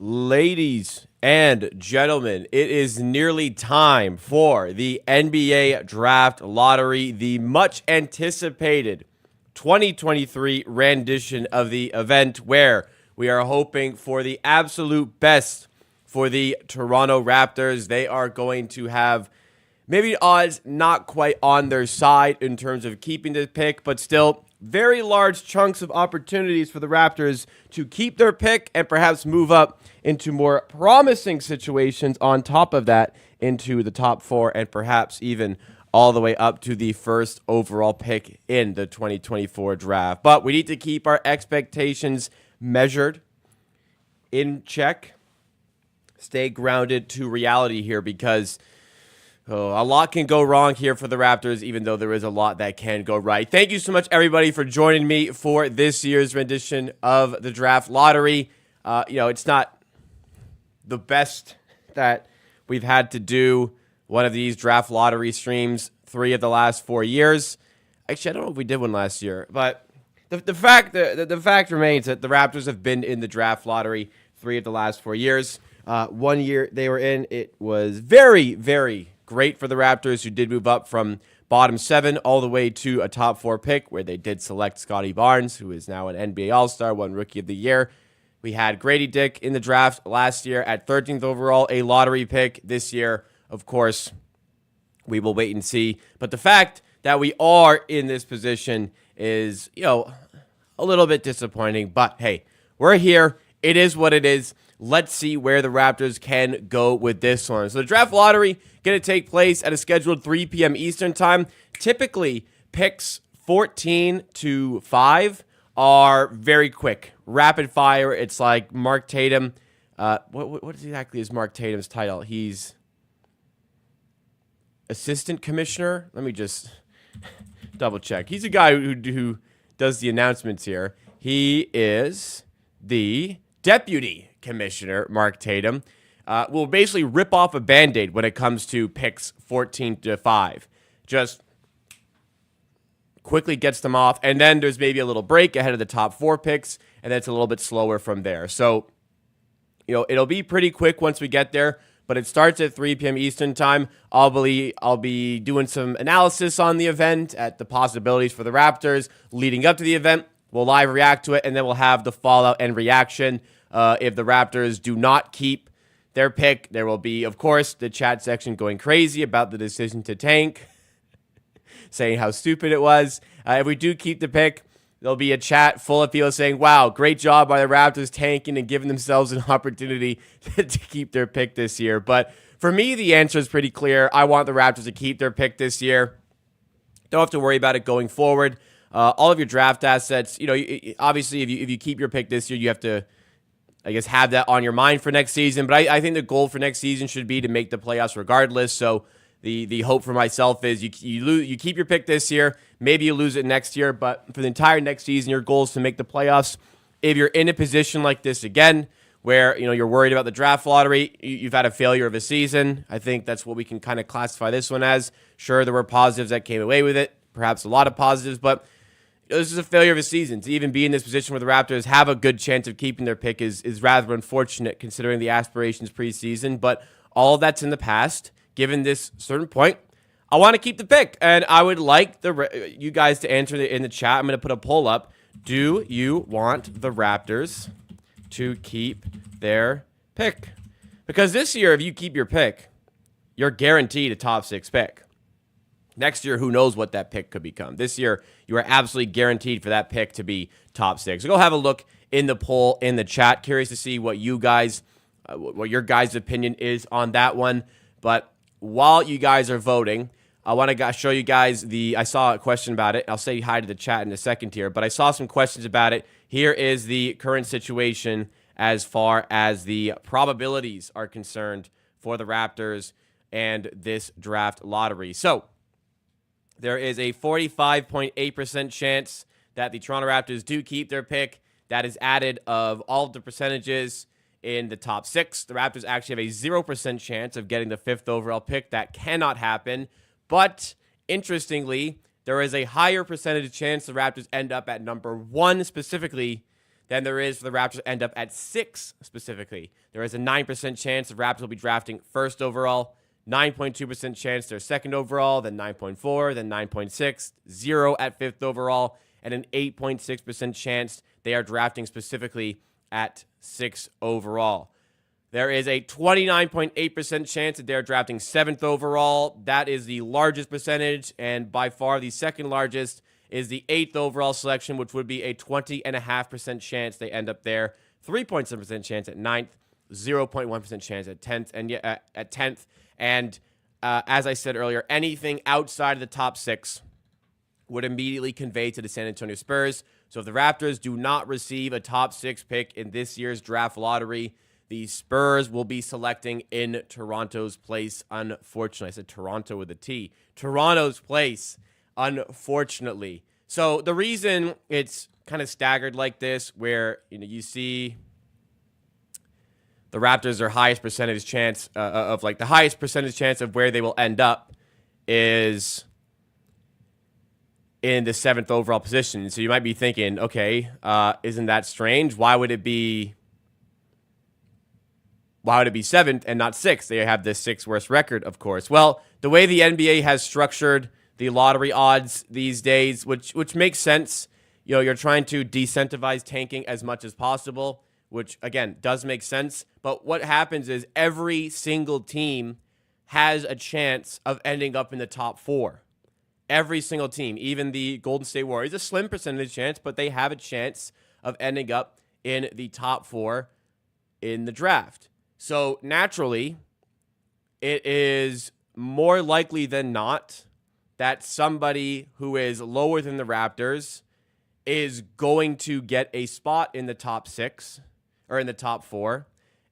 Ladies and gentlemen, it is nearly time for the NBA Draft Lottery, the much anticipated 2023 rendition of the event where we are hoping for the absolute best for the Toronto Raptors. They are going to have maybe odds not quite on their side in terms of keeping the pick, but still very large chunks of opportunities for the Raptors to keep their pick and perhaps move up into more promising situations on top of that into the top four and perhaps even all the way up to the first overall pick in the 2024 draft. But we need to keep our expectations measured, in check, stay grounded to reality here because a lot can go wrong here for the Raptors, even though there is a lot that can go right. Thank you so much, everybody, for joining me for this year's rendition of the Draft Lottery. It's not the best that we've had to do one of these Draft Lottery streams 3 of the last 4 years. Actually, I don't know if we did one last year, but the fact remains that the Raptors have been in the Draft Lottery 3 of the last 4 years. 1 year they were in, it was very, very great for the Raptors, who did move up from bottom 7 all the way to a top 4 pick, where they did select Scottie Barnes, who is now an NBA All-Star, won Rookie of the Year. We had Grady Dick in the draft last year at 13th overall, a lottery pick. This year, of course, we will wait and see. But the fact that we are in this position is, a little bit disappointing. But hey, we're here. It is what it is. Let's see where the Raptors can go with this one. So the Draft Lottery going to take place at a scheduled 3 p.m. Eastern time. Typically, picks 14 to 5 are very quick, rapid fire. It's like Mark Tatum. What exactly is Mark Tatum's title? He's assistant commissioner. Let me just double check. He's a guy who does the announcements here. He is the deputy commissioner, Mark Tatum. Will basically rip off a Band-Aid when it comes to picks 14 to 5. Just quickly gets them off, and then there's maybe a little break ahead of the top 4 picks, and then it's a little bit slower from there. So, it'll be pretty quick once we get there, but it starts at 3 p.m. Eastern time. I'll be doing some analysis on the event, at the possibilities for the Raptors leading up to the event. We'll live react to it, and then we'll have the fallout and reaction. If the Raptors do not keep their pick, there will be, of course, the chat section going crazy about the decision to tank, saying how stupid it was. If we do keep the pick, there'll be a chat full of people saying, wow, great job by the Raptors tanking and giving themselves an opportunity to keep their pick this year. But for me, the answer is pretty clear. I want the Raptors to keep their pick this year. Don't have to worry about it going forward. All of your draft assets, obviously, if you keep your pick this year, you have to, I guess, have that on your mind for next season. But I think the goal for next season should be to make the playoffs regardless. So the hope for myself is you keep your pick this year. Maybe you lose it next year. But for the entire next season, your goal is to make the playoffs. If you're in a position like this again, where you're worried about the draft lottery, you've had a failure of a season. I think that's what we can kind of classify this one as. Sure, there were positives that came away with it, perhaps a lot of positives, but this is a failure of a season. To even be in this position where the Raptors have a good chance of keeping their pick is rather unfortunate considering the aspirations preseason. But all of that's in the past. Given this certain point, I want to keep the pick. And I would like you guys to answer in the chat. I'm going to put a poll up. Do you want the Raptors to keep their pick? Because this year, if you keep your pick, you're guaranteed a top 6 pick. Next year, who knows what that pick could become. This year, you are absolutely guaranteed for that pick to be top 6. So go have a look in the poll in the chat. Curious to see what you guys, what your guys' opinion is on that one. But while you guys are voting, I want to show you guys I saw a question about it. I'll say hi to the chat in a second here, but I saw some questions about it. Here is the current situation as far as the probabilities are concerned for the Raptors and this draft lottery. So there is a 45.8% chance that the Toronto Raptors do keep their pick. That is added of all of the percentages in the top 6. The Raptors actually have a 0% chance of getting the 5th overall pick. That cannot happen. But interestingly, there is a higher percentage chance the Raptors end up at number 1 specifically than there is for the Raptors to end up at 6 specifically. There is a 9% chance the Raptors will be drafting first overall, 9.2% chance they're second overall, then 9.4, then 9.6, 0 at fifth overall, and an 8.6% chance they are drafting specifically at 6 overall. There is a 29.8% chance that they're drafting 7th overall. That is the largest percentage, and by far the second largest is the 8th overall selection, which would be a 20.5% chance they end up there. 3.7% chance at 9th, 0.1% chance at 10th, and at 10th. And as I said earlier, anything outside of the top 6 would immediately convey to the San Antonio Spurs. So if the Raptors do not receive a top 6 pick in this year's draft lottery, the Spurs will be selecting in Toronto's place, unfortunately. I said Toronto with a T. Toronto's place, unfortunately. So the reason it's kind of staggered like this, where you see the Raptors are highest percentage chance the highest percentage chance of where they will end up is in the 7th overall position. So you might be thinking, okay, isn't that strange? Why would it be 7th and not 6th? They have the 6th worst record, of course. Well, the way the NBA has structured the lottery odds these days, which makes sense. You're trying to decentivize tanking as much as possible, which, again, does make sense. But what happens is every single team has a chance of ending up in the top 4. Every single team, even the Golden State Warriors, a slim percentage chance, but they have a chance of ending up in the top 4 in the draft. So naturally, it is more likely than not that somebody who is lower than the Raptors is going to get a spot in the top 6 or in the top 4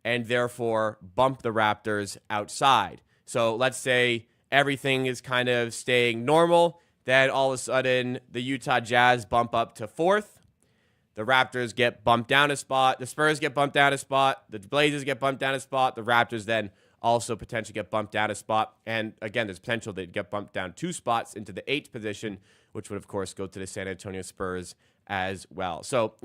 and therefore bump the Raptors outside. So let's say everything is kind of staying normal. Then all of a sudden, the Utah Jazz bump up to 4th. The Raptors get bumped down a spot. The Spurs get bumped down a spot. The Blazers get bumped down a spot. The Raptors then also potentially get bumped down a spot. And again, there's potential they'd get bumped down 2 spots into the 8th position, which would, of course, go to the San Antonio Spurs as well. So,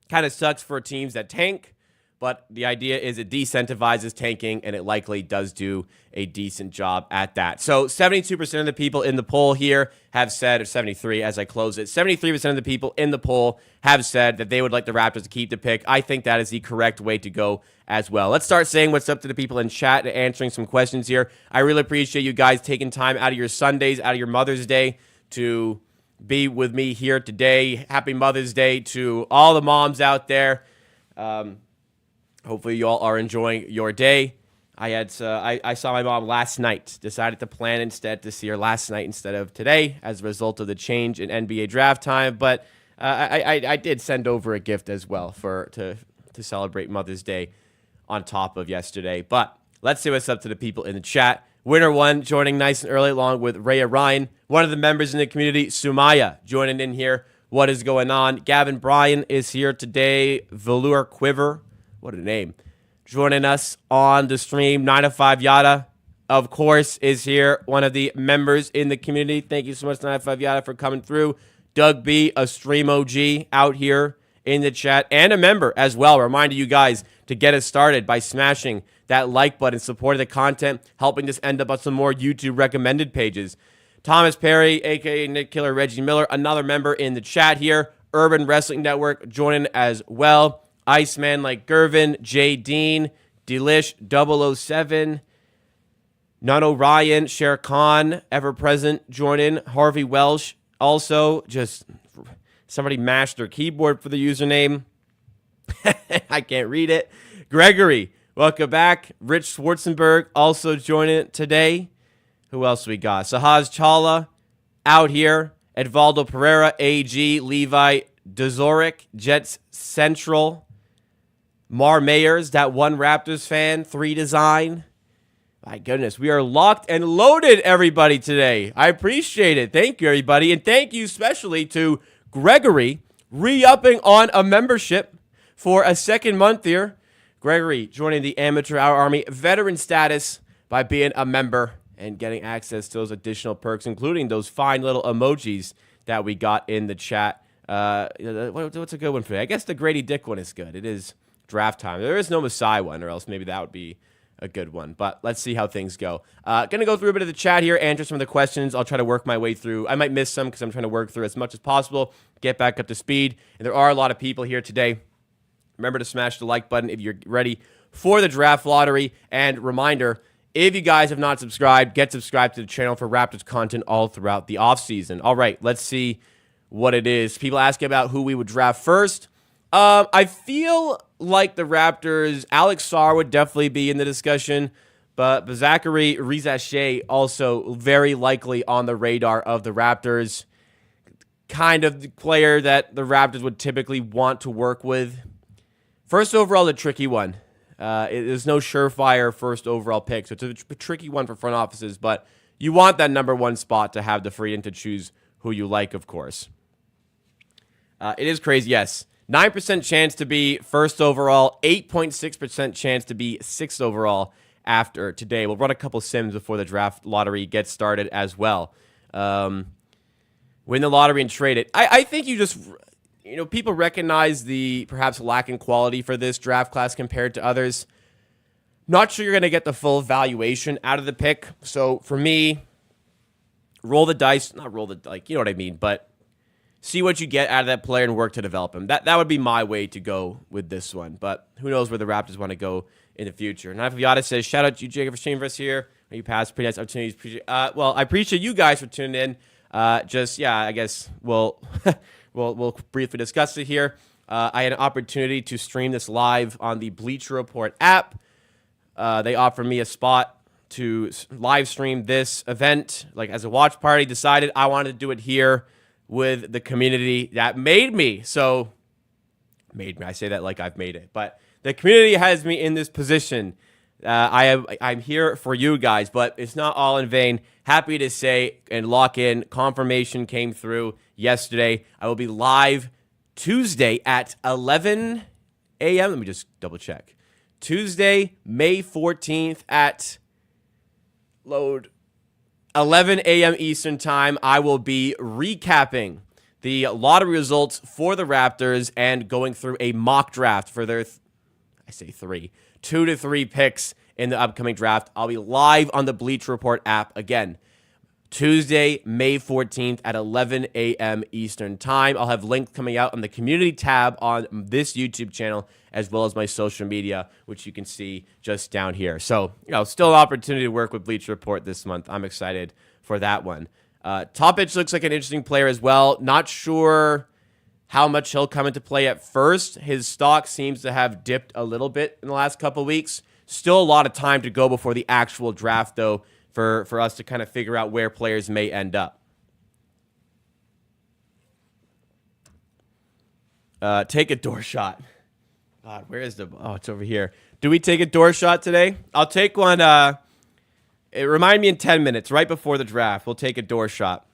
kind of sucks for teams that tank, but the idea is it decentivizes tanking, and it likely does do a decent job at that. So 72% of the people in the poll here have said, or 73 as I close it, 73% of the people in the poll have said that they would like the Raptors to keep the pick. I think that is the correct way to go as well. Let's start saying what's up to the people in chat and answering some questions here. I really appreciate you guys taking time out of your Sundays, out of your Mother's Day to be with me here today. Happy Mother's Day to all the moms out there. Hopefully you all are enjoying your day. I saw my mom last night. Decided to plan instead to see her last night instead of today as a result of the change in NBA draft time. But I did send over a gift as well to celebrate Mother's Day on top of yesterday. But let's see what's up to the people in the chat. Winner 1 joining nice and early along with Rhea Ryan. One of the members in the community, Sumaya, joining in here. What is going on? Gavin Bryan is here today. Velour Quiver. What a name. Joining us on the stream, 9 to 5 Yada, of course, is here. One of the members in the community. Thank you so much, 9 to 5 Yada, for coming through. Doug B, a stream OG out here in the chat, and a member as well. Reminding you guys to get us started by smashing that like button, supporting the content, helping us end up on some more YouTube recommended pages. Thomas Perry, a.k.a. Nick Killer, Reggie Miller, another member in the chat here. Urban Wrestling Network joining as well. Iceman like Gervin, Jay Dean, Delish 007, None O'Ryan, Sher Khan, ever present, join in. Harvey Welsh, also just somebody mashed their keyboard for the username. I can't read it. Gregory, welcome back. Rich Schwarzenberg also joining today. Who else we got? Sahaz Chawla out here. Edvaldo Pereira, AG, Levi Dozoric, Jets Central. Mar Mayers, that one Raptors fan, 3 Design. My goodness, we are locked and loaded, everybody, today. I appreciate it. Thank you, everybody. And thank you especially to Gregory re-upping on a membership for a second month here. Gregory joining the Amateur Hour Army veteran status by being a member and getting access to those additional perks, including those fine little emojis that we got in the chat What's a good one for you? I guess the Grady Dick one is good. It is draft time. There is no Masai one, or else maybe that would be a good one. But let's see how things go. Gonna go through a bit of the chat here, answer some of the questions. I'll try to work my way through. I might miss some because I'm trying to work through as much as possible, get back up to speed. And there are a lot of people here today. Remember to smash the like button if you're ready for the draft lottery. And reminder, if you guys have not subscribed, get subscribed to the channel for Raptors content all throughout the offseason. All right, let's see what it is. People asking about who we would draft first. I feel like the Raptors, Alex Sarr would definitely be in the discussion, but Zachary Rizache also very likely on the radar of the Raptors. Kind of the player that the Raptors would typically want to work with. First overall, a tricky one. There's no surefire first overall pick, so it's a tricky one for front offices, but you want that number one spot to have the freedom to choose who you like, of course. It is crazy, yes. 9% chance to be first overall, 8.6% chance to be sixth overall after today. We'll run a couple sims before the draft lottery gets started as well. Win the lottery and trade it. I think you just, people recognize the perhaps lack in quality for this draft class compared to others. Not sure you're going to get the full valuation out of the pick. So for me, roll the dice, not roll the, you know what I mean, but see what you get out of that player and work to develop him. That would be my way to go with this one. But who knows where the Raptors want to go in the future. Knife of Yada says, shout out to you, Jacob, for streaming for us here. You passed pretty nice opportunities. Well, I appreciate you guys for tuning in. I guess we'll briefly discuss it here. I had an opportunity to stream this live on the Bleacher Report app. They offered me a spot to live stream this event, as a watch party. Decided I wanted to do it here with the community that made me. I say that like I've made it, but the community has me in this position. I'm here for you guys, but it's not all in vain. Happy to say and lock in. Confirmation came through yesterday. I will be live Tuesday at 11 a.m. Let me just double check. Tuesday, May 14th at 11 a.m. Eastern Time. I will be recapping the lottery results for the Raptors and going through a mock draft for their, 2 to 3 picks in the upcoming draft. I'll be live on the Bleacher Report app again. Tuesday, May 14th at 11 a.m. Eastern Time. I'll have links coming out on the community tab on this YouTube channel, as well as my social media, which you can see just down here. So, still an opportunity to work with Bleacher Report this month. I'm excited for that one. Topic looks like an interesting player as well. Not sure how much he'll come into play at first. His stock seems to have dipped a little bit in the last couple of weeks. Still a lot of time to go before the actual draft, though, for us to kind of figure out where players may end up. Take a door shot. God, where is oh, it's over here. Do we take a door shot today? I'll take one. Remind me in 10 minutes, right before the draft. We'll take a door shot.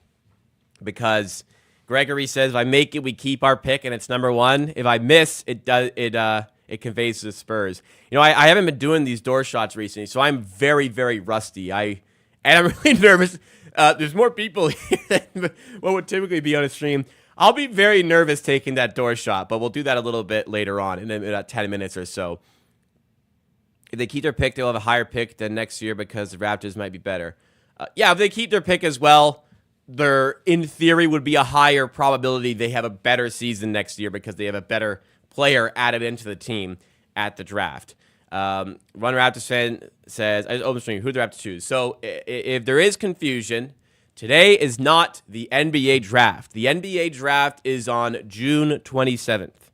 Because Gregory says, if I make it, we keep our pick, and it's number one. If I miss, it conveys to the Spurs. I haven't been doing these door shots recently, so I'm very, very rusty. And I'm really nervous. There's more people here than what would typically be on a stream. I'll be very nervous taking that door shot, but we'll do that a little bit later on in about 10 minutes or so. If they keep their pick, they'll have a higher pick than next year because the Raptors might be better. If they keep their pick as well, there, in theory, would be a higher probability they have a better season next year because they have a better player added into the team at the draft. Run Raptors fan says, I just open stream, who the Raptors choose. So if there is confusion, today is not the NBA draft. The NBA draft is on June 27th.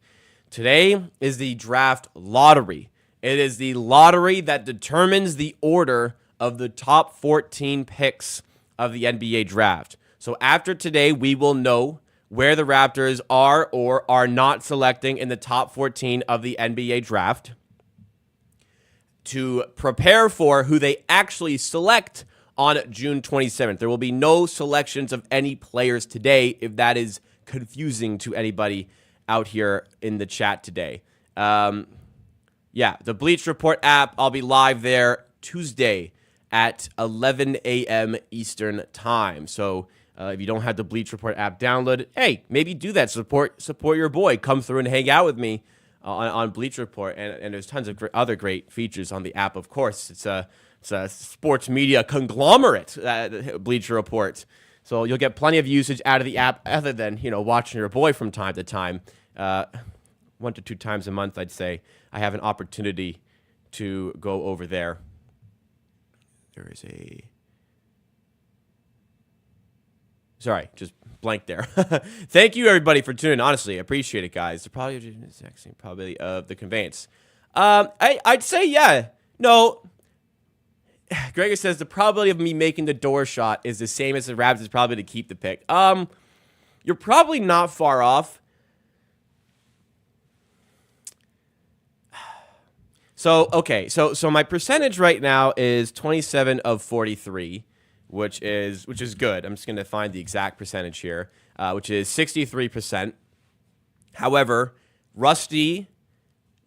Today is the draft lottery. It is the lottery that determines the order of the top 14 picks of the NBA draft. So after today, we will know where the Raptors are or are not selecting in the top 14 of the NBA draft to prepare for who they actually select on June 27th. There will be no selections of any players today, if that is confusing to anybody out here in the chat today. The Bleach Report app, I'll be live there Tuesday at 11 a.m. Eastern Time. So If you don't have the Bleach Report app downloaded, hey, maybe do that. Support your boy. Come through and hang out with me on Bleach Report. And there's tons of other great features on the app, of course. It's a sports media conglomerate, Bleacher Report. So you'll get plenty of usage out of the app other than, watching your boy from time to time. 1 to 2 times a month, I'd say, I have an opportunity to go over there. There is a... Sorry, just blank there. Thank you, everybody, for tuning in. Honestly, I appreciate it, guys. The probability of the conveyance. I'd say, yeah. No... Gregor says the probability of me making the door shot is the same as the Raptors probably to keep the pick. You're probably not far off. So, okay, so my percentage right now is 27 of 43, which is good. I'm just going to find the exact percentage here, which is 63%. However, rusty,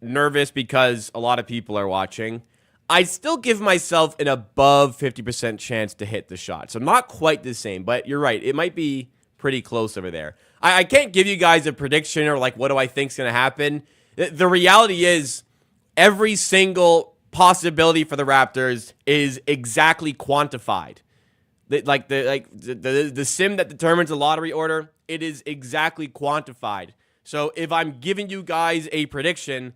nervous because a lot of people are watching. I still give myself an above 50% chance to hit the shot. So not quite the same, but you're right. It might be pretty close over there. I can't give you guys a prediction or like what do I think's going to happen. The reality is every single possibility for the Raptors is exactly quantified. The sim that determines the lottery order, it is exactly quantified. So if I'm giving you guys a prediction,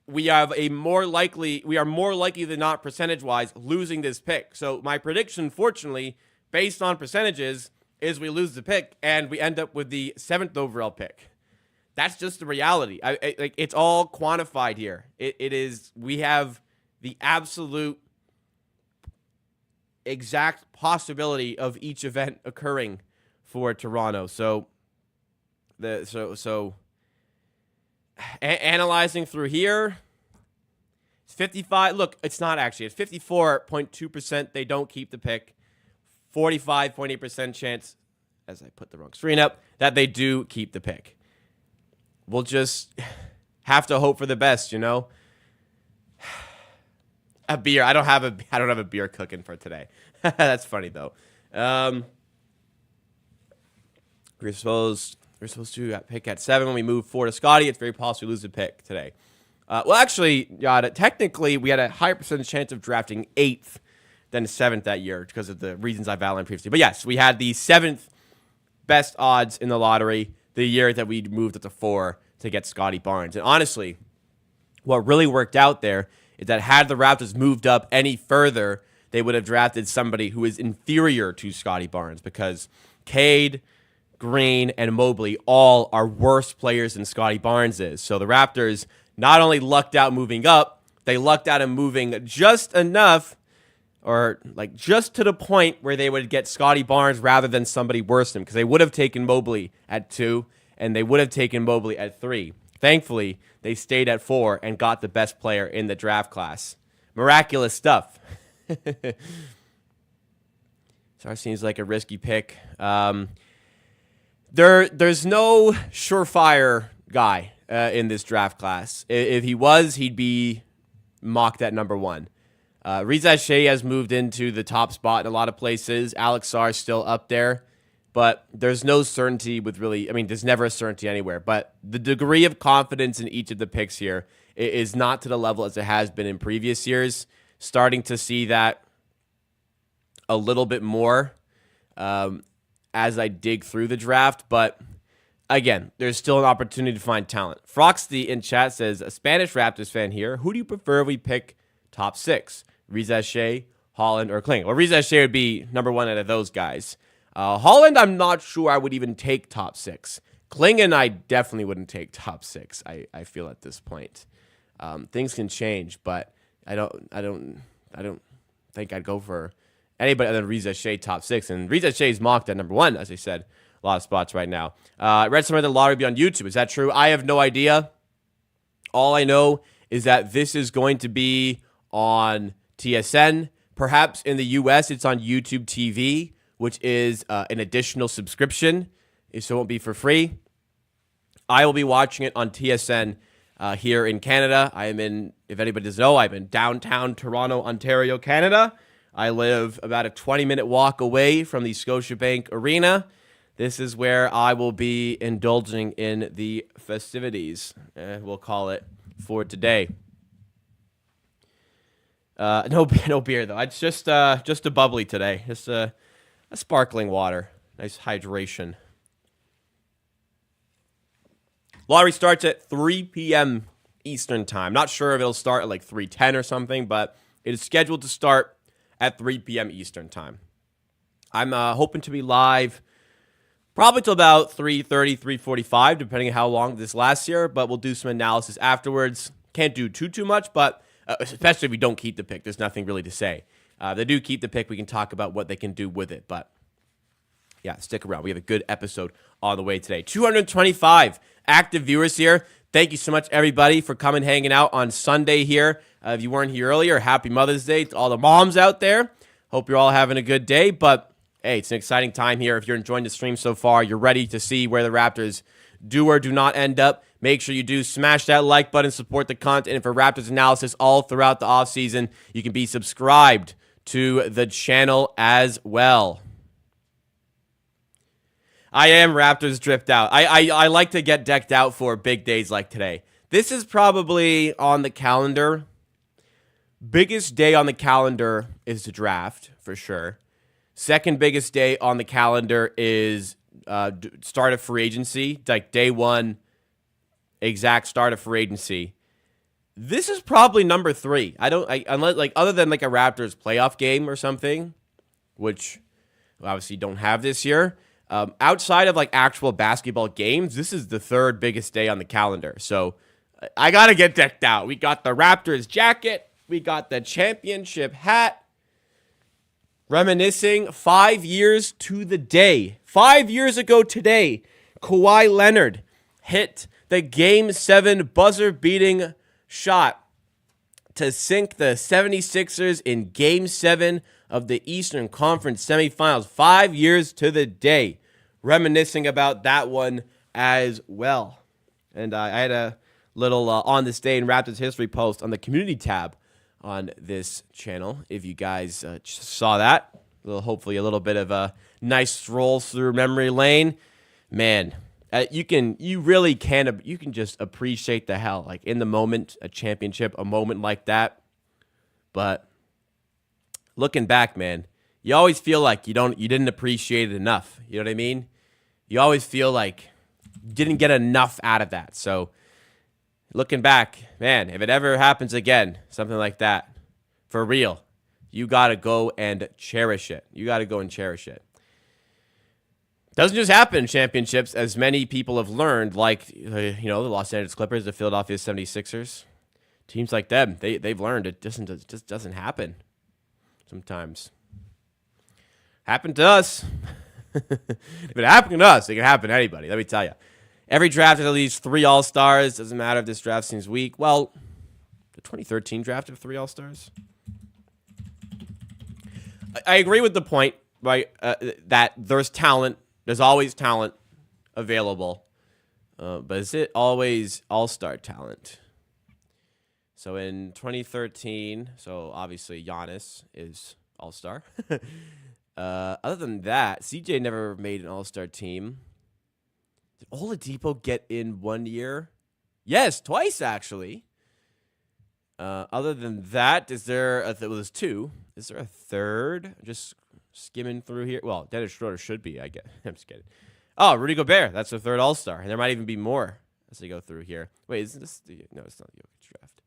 we are more likely than not, percentage-wise, losing this pick. So my prediction, fortunately, based on percentages, is we lose the pick and we end up with the 7th overall pick. That's just the reality. It's all quantified here. It is. We have the absolute exact possibility of each event occurring for Toronto. So analyzing through here, it's 55. Look, it's not actually. It's 54.2%. They don't keep the pick. 45.8% chance, as I put the wrong screen up, that they do keep the pick. We'll just have to hope for the best, A beer. I don't have a beer cooking for today. That's funny though. We're supposed to pick at 7 when we move 4 to Scotty. It's very possible we lose the pick today. Well, actually, technically, we had a higher percentage chance of drafting 8th than 7th that year because of the reasons I've outlined previously. But yes, we had the 7th best odds in the lottery the year that we moved up to 4 to get Scotty Barnes. And honestly, what really worked out there is that had the Raptors moved up any further, they would have drafted somebody who is inferior to Scotty Barnes because Cade, Green, and Mobley all are worse players than Scotty Barnes is. So the Raptors not only lucked out moving up, they lucked out in moving just enough, or like just to the point where they would get Scotty Barnes rather than somebody worse than him, because they would have taken Mobley at 2 and they would have taken Mobley at 3. Thankfully, they stayed at 4 and got the best player in the draft class. Miraculous stuff. Sar seems like a risky pick. There's no surefire guy in this draft class. If he was, he'd be mocked at number 1. Reza Shea has moved into the top spot in a lot of places. Alex Sarr is still up there, but there's no certainty with really, there's never a certainty anywhere, but the degree of confidence in each of the picks here is not to the level as it has been in previous years. Starting to see that a little bit more as I dig through the draft, but again, there's still an opportunity to find talent. Froxty in chat says, a Spanish Raptors fan here, who do you prefer if we pick top 6? Reza Shea, Holland, or Kling? Well, Reza Shea would be number 1 out of those guys. Holland, I'm not sure I would even take top 6. Kling and I definitely wouldn't take top 6. I feel at this point, things can change, but I don't think I'd go for anybody other than Reza Shea top 6. And Reza Shea is mocked at number 1, as I said, a lot of spots right now. I read somewhere that the lottery would be on YouTube. Is that true? I have no idea. All I know is that this is going to be on TSN. Perhaps in the US, it's on YouTube TV, which is an additional subscription, so it won't be for free. I will be watching it on TSN here in Canada. I am in, if anybody doesn't know, I'm in downtown Toronto, Ontario, Canada. I live about a 20-minute walk away from the Scotiabank Arena. This is where I will be indulging in the festivities, we'll call it, for today. No beer though. It's just a bubbly today. Just a sparkling water. Nice hydration. Lottery starts at 3 p.m. Eastern time. Not sure if it'll start at like 3:10 or something, but it is scheduled to start at 3 p.m. Eastern time. I'm hoping to be live probably till about 3:30, 3:45, depending on how long this lasts here, but we'll do some analysis afterwards. Can't do too much, but especially if we don't keep the pick, there's nothing really to say. If they do keep the pick, we can talk about what they can do with it, but yeah, stick around. We have a good episode on the way today. 225 active viewers here. Thank you so much, everybody, for coming hanging out on Sunday here. If you weren't here earlier, happy Mother's Day to all the moms out there. Hope you're all having a good day, but hey, it's an exciting time here. If you're enjoying the stream so far, you're ready to see where the Raptors do or do not end up. Make sure you do smash that like button, support the content, and for Raptors analysis all throughout the offseason, you can be subscribed to the channel as well. I am Raptors dripped out. I like to get decked out for big days like today. This is probably on the calendar. Biggest day on the calendar is the draft, for sure. Second biggest day on the calendar is start of free agency, like day one, exact start of free agency. This is probably number 3. Unless like other than like a Raptors playoff game or something, which we obviously don't have this year. Outside of like actual basketball games, this is the third biggest day on the calendar. So I gotta get decked out. We got the Raptors jacket, we got the championship hat. Reminiscing 5 years to the day. 5 years ago today, Kawhi Leonard hit the Game 7 buzzer-beating shot to sink the 76ers in Game 7 of the Eastern Conference semifinals. 5 years to the day. Reminiscing about that one as well. And I had a little on this day in Raptors history post on the community tab on this channel. If you guys saw that, hopefully a little bit of a nice stroll through memory lane, man. You can just appreciate the hell, like in the moment, a championship, a moment like that. But looking back, man, you always feel like you didn't appreciate it enough. You know what I mean? You always feel like you didn't get enough out of that. So looking back, man, if it ever happens again, something like that, for real, you got to go and cherish it. You got to go and cherish it. Doesn't just happen in championships, as many people have learned, like, the Los Angeles Clippers, the Philadelphia 76ers. Teams like them, they've learned it just doesn't happen sometimes. Happened to us. If it happened to us, it can happen to anybody, let me tell you. Every draft has at least 3 All-Stars. Doesn't matter if this draft seems weak. Well, the 2013 draft of 3 All-Stars. I agree with the point, right, that there's talent. There's always talent available. But is it always All-Star talent? So in 2013, so obviously Giannis is All-Star. Other than that, CJ never made an All-Star team. Did Oladipo get in 1 year? Yes, twice actually. Other than that, it was 2. Is there a third? Just skimming through here. Well, Dennis Schroeder should be, I guess. I'm just kidding. Oh, Rudy Gobert. That's the third All-Star. And there might even be more as they go through here. Wait, isn't this no, it's not the Jokic draft.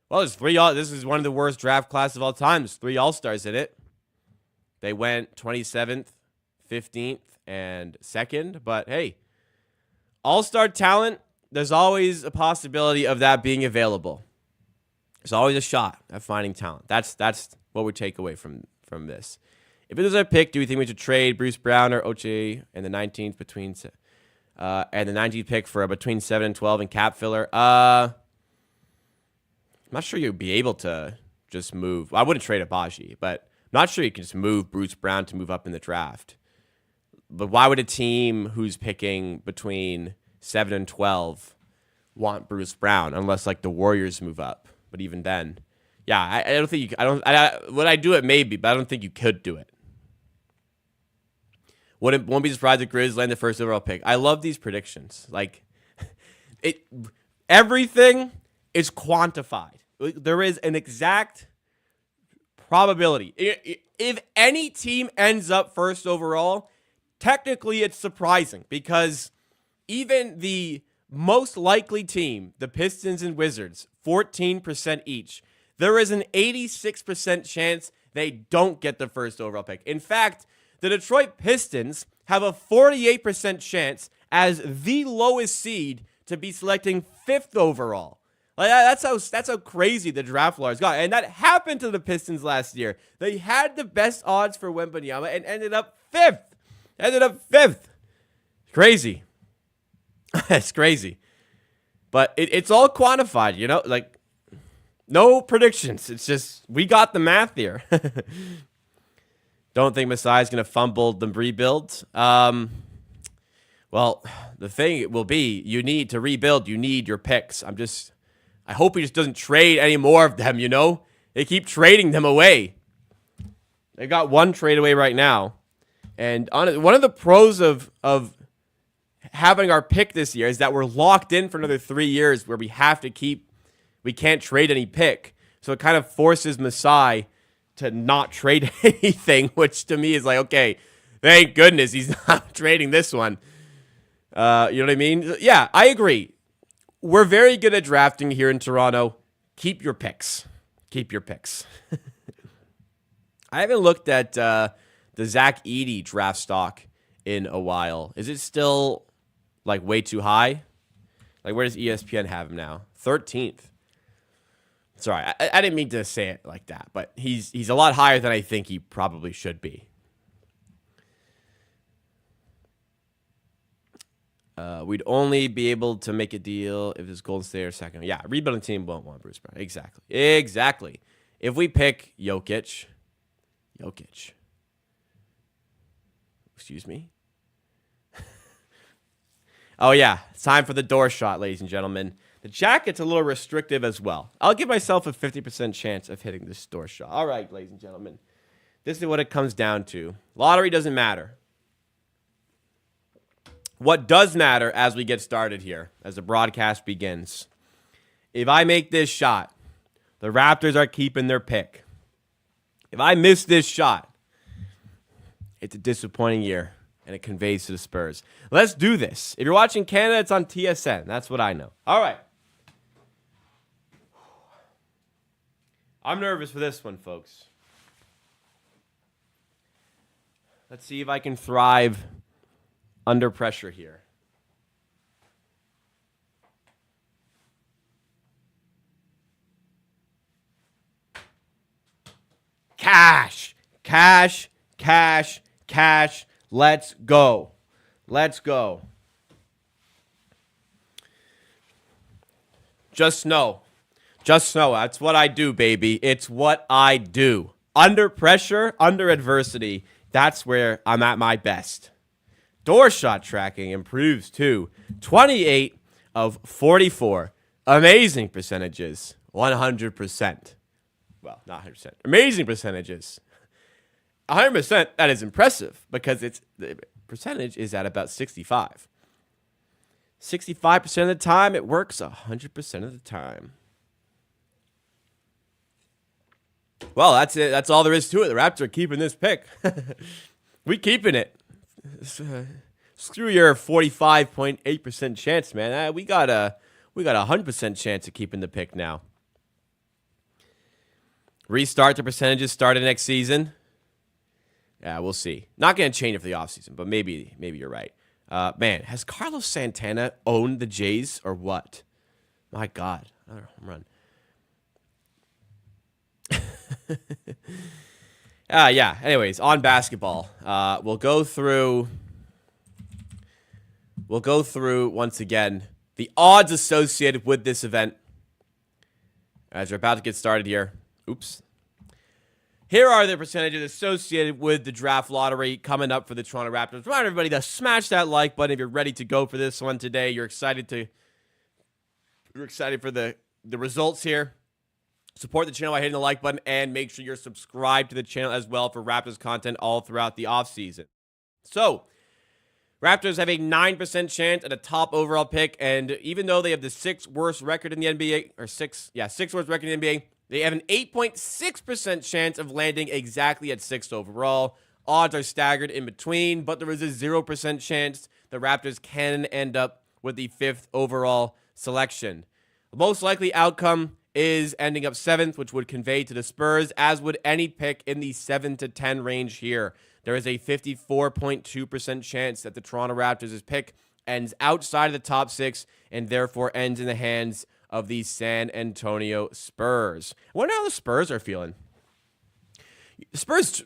Well, there's 3 this is one of the worst draft classes of all time. There's 3 All-Stars in it. They went 27th, 15th, and 2nd. But hey, All-Star talent, there's always a possibility of that being available. There's always a shot at finding talent. That's what we take away from this. If it was our pick, do we think we should trade Bruce Brown or Oche and the 19th and the 19th pick for between 7 and 12 and cap filler? I'm not sure you'd be able to just move. Well, I wouldn't trade Abaji, but I'm not sure you can just move Bruce Brown to move up in the draft. But why would a team who's picking between 7 and 12 want Bruce Brown unless like the Warriors move up? But even then, Yeah, I don't think you. Would I do it? Maybe, but I don't think you could do it. Won't be surprised if Grizz land the first overall pick. I love these predictions. Like, everything is quantified. There is an exact probability. If any team ends up first overall, technically it's surprising because even the most likely team, the Pistons and Wizards, 14% each, there is an 86% chance they don't get the first overall pick. In fact, the Detroit Pistons have a 48% chance as the lowest seed to be selecting 5th overall. Like that's how crazy the draft lottery's got. And that happened to the Pistons last year. They had the best odds for Wembanyama and ended up 5th. Crazy. It's crazy. But it's all quantified, you know? Like, no predictions. It's just, we got the math here. Don't think Masai's going to fumble the rebuild. Well, the thing will be, you need to rebuild. You need your picks. I hope he just doesn't trade any more of them, you know? They keep trading them away. They got one trade away right now. And one of the pros of having our pick this year is that we're locked in for another 3 years where we can't trade any pick. So it kind of forces Masai to not trade anything, which to me is like, okay, thank goodness he's not trading this one. You know what I mean? Yeah, I agree. We're very good at drafting here in Toronto. Keep your picks. I haven't looked at the Zach Edey draft stock in a while. Is it still like way too high? Like, where does ESPN have him now? 13th. Sorry, I didn't mean to say it like that, but he's a lot higher than I think he probably should be. We'd only be able to make a deal if it's Golden State or second. Yeah, rebuilding team won't want Bruce Brown. Exactly. If we pick Jokic. Excuse me. Oh, yeah. It's time for the door shot, ladies and gentlemen. The jacket's a little restrictive as well. I'll give myself a 50% chance of hitting this door shot. All right, ladies and gentlemen. This is what it comes down to. Lottery doesn't matter. What does matter as we get started here, as the broadcast begins, if I make this shot, the Raptors are keeping their pick. If I miss this shot, it's a disappointing year, and it conveys to the Spurs. Let's do this. If you're watching Canada, it's on TSN. That's what I know. All right. I'm nervous for this one, folks. Let's see if I can thrive under pressure here. Cash. Let's go. Just know. That's what I do, baby. It's what I do. Under pressure, under adversity, that's where I'm at my best. Door shot tracking improves too. 28 of 44. Amazing percentages. 100%. Well, not 100%. Amazing percentages. 100%, that is impressive because the percentage is at about 65. 65% of the time, it works 100% of the time. Well, that's it. That's all there is to it. The Raptors are keeping this pick. We keeping it. Screw your 45.8% chance, man. We got a 100% chance of keeping the pick now. Restart the percentages starting next season. Yeah, we'll see. Not going to change it for the offseason, but maybe you're right. Man, has Carlos Santana owned the Jays or what? My God. Another home run. Yeah. Anyways, on basketball, we'll go through once again the odds associated with this event as we're about to get started here. Oops. Here are the percentages associated with the draft lottery coming up for the Toronto Raptors. Remind everybody to smash that like button if you're ready to go for this one today. You're excited for the results here. Support the channel by hitting the like button and make sure you're subscribed to the channel as well for Raptors content all throughout the offseason. So, Raptors have a 9% chance at a top overall pick, and even though they have the sixth worst record in the NBA, sixth worst record in the NBA, they have an 8.6% chance of landing exactly at sixth overall. Odds are staggered in between, but there is a 0% chance the Raptors can end up with the fifth overall selection. The most likely outcome is ending up seventh, which would convey to the Spurs, as would any pick in the 7 to 10 range here. There is a 54.2% chance that the Toronto Raptors' pick ends outside of the top 6 and therefore ends in the hands of the San Antonio Spurs. I wonder how the Spurs are feeling. The Spurs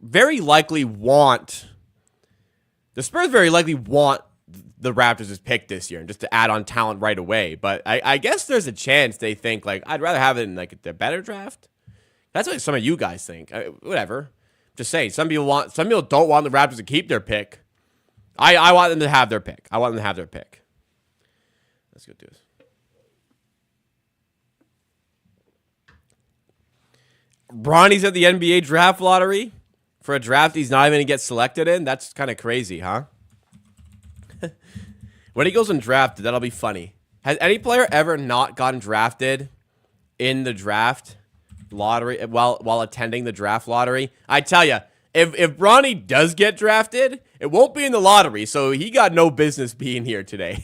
very likely want the Raptors' pick this year, and just to add on talent right away. But I guess there's a chance they think, like, I'd rather have it in, like, the better draft. That's what some of you guys think. Whatever. Just saying, some people don't want the Raptors to keep their pick. I want them to have their pick. Let's go do this. Bronny's at the NBA draft lottery for a draft he's not even going to get selected in. That's kind of crazy, huh? When he goes undrafted, that'll be funny. Has any player ever not gotten drafted in the draft lottery while attending the draft lottery? I tell you, if Bronny does get drafted, it won't be in the lottery, so he got no business being here today.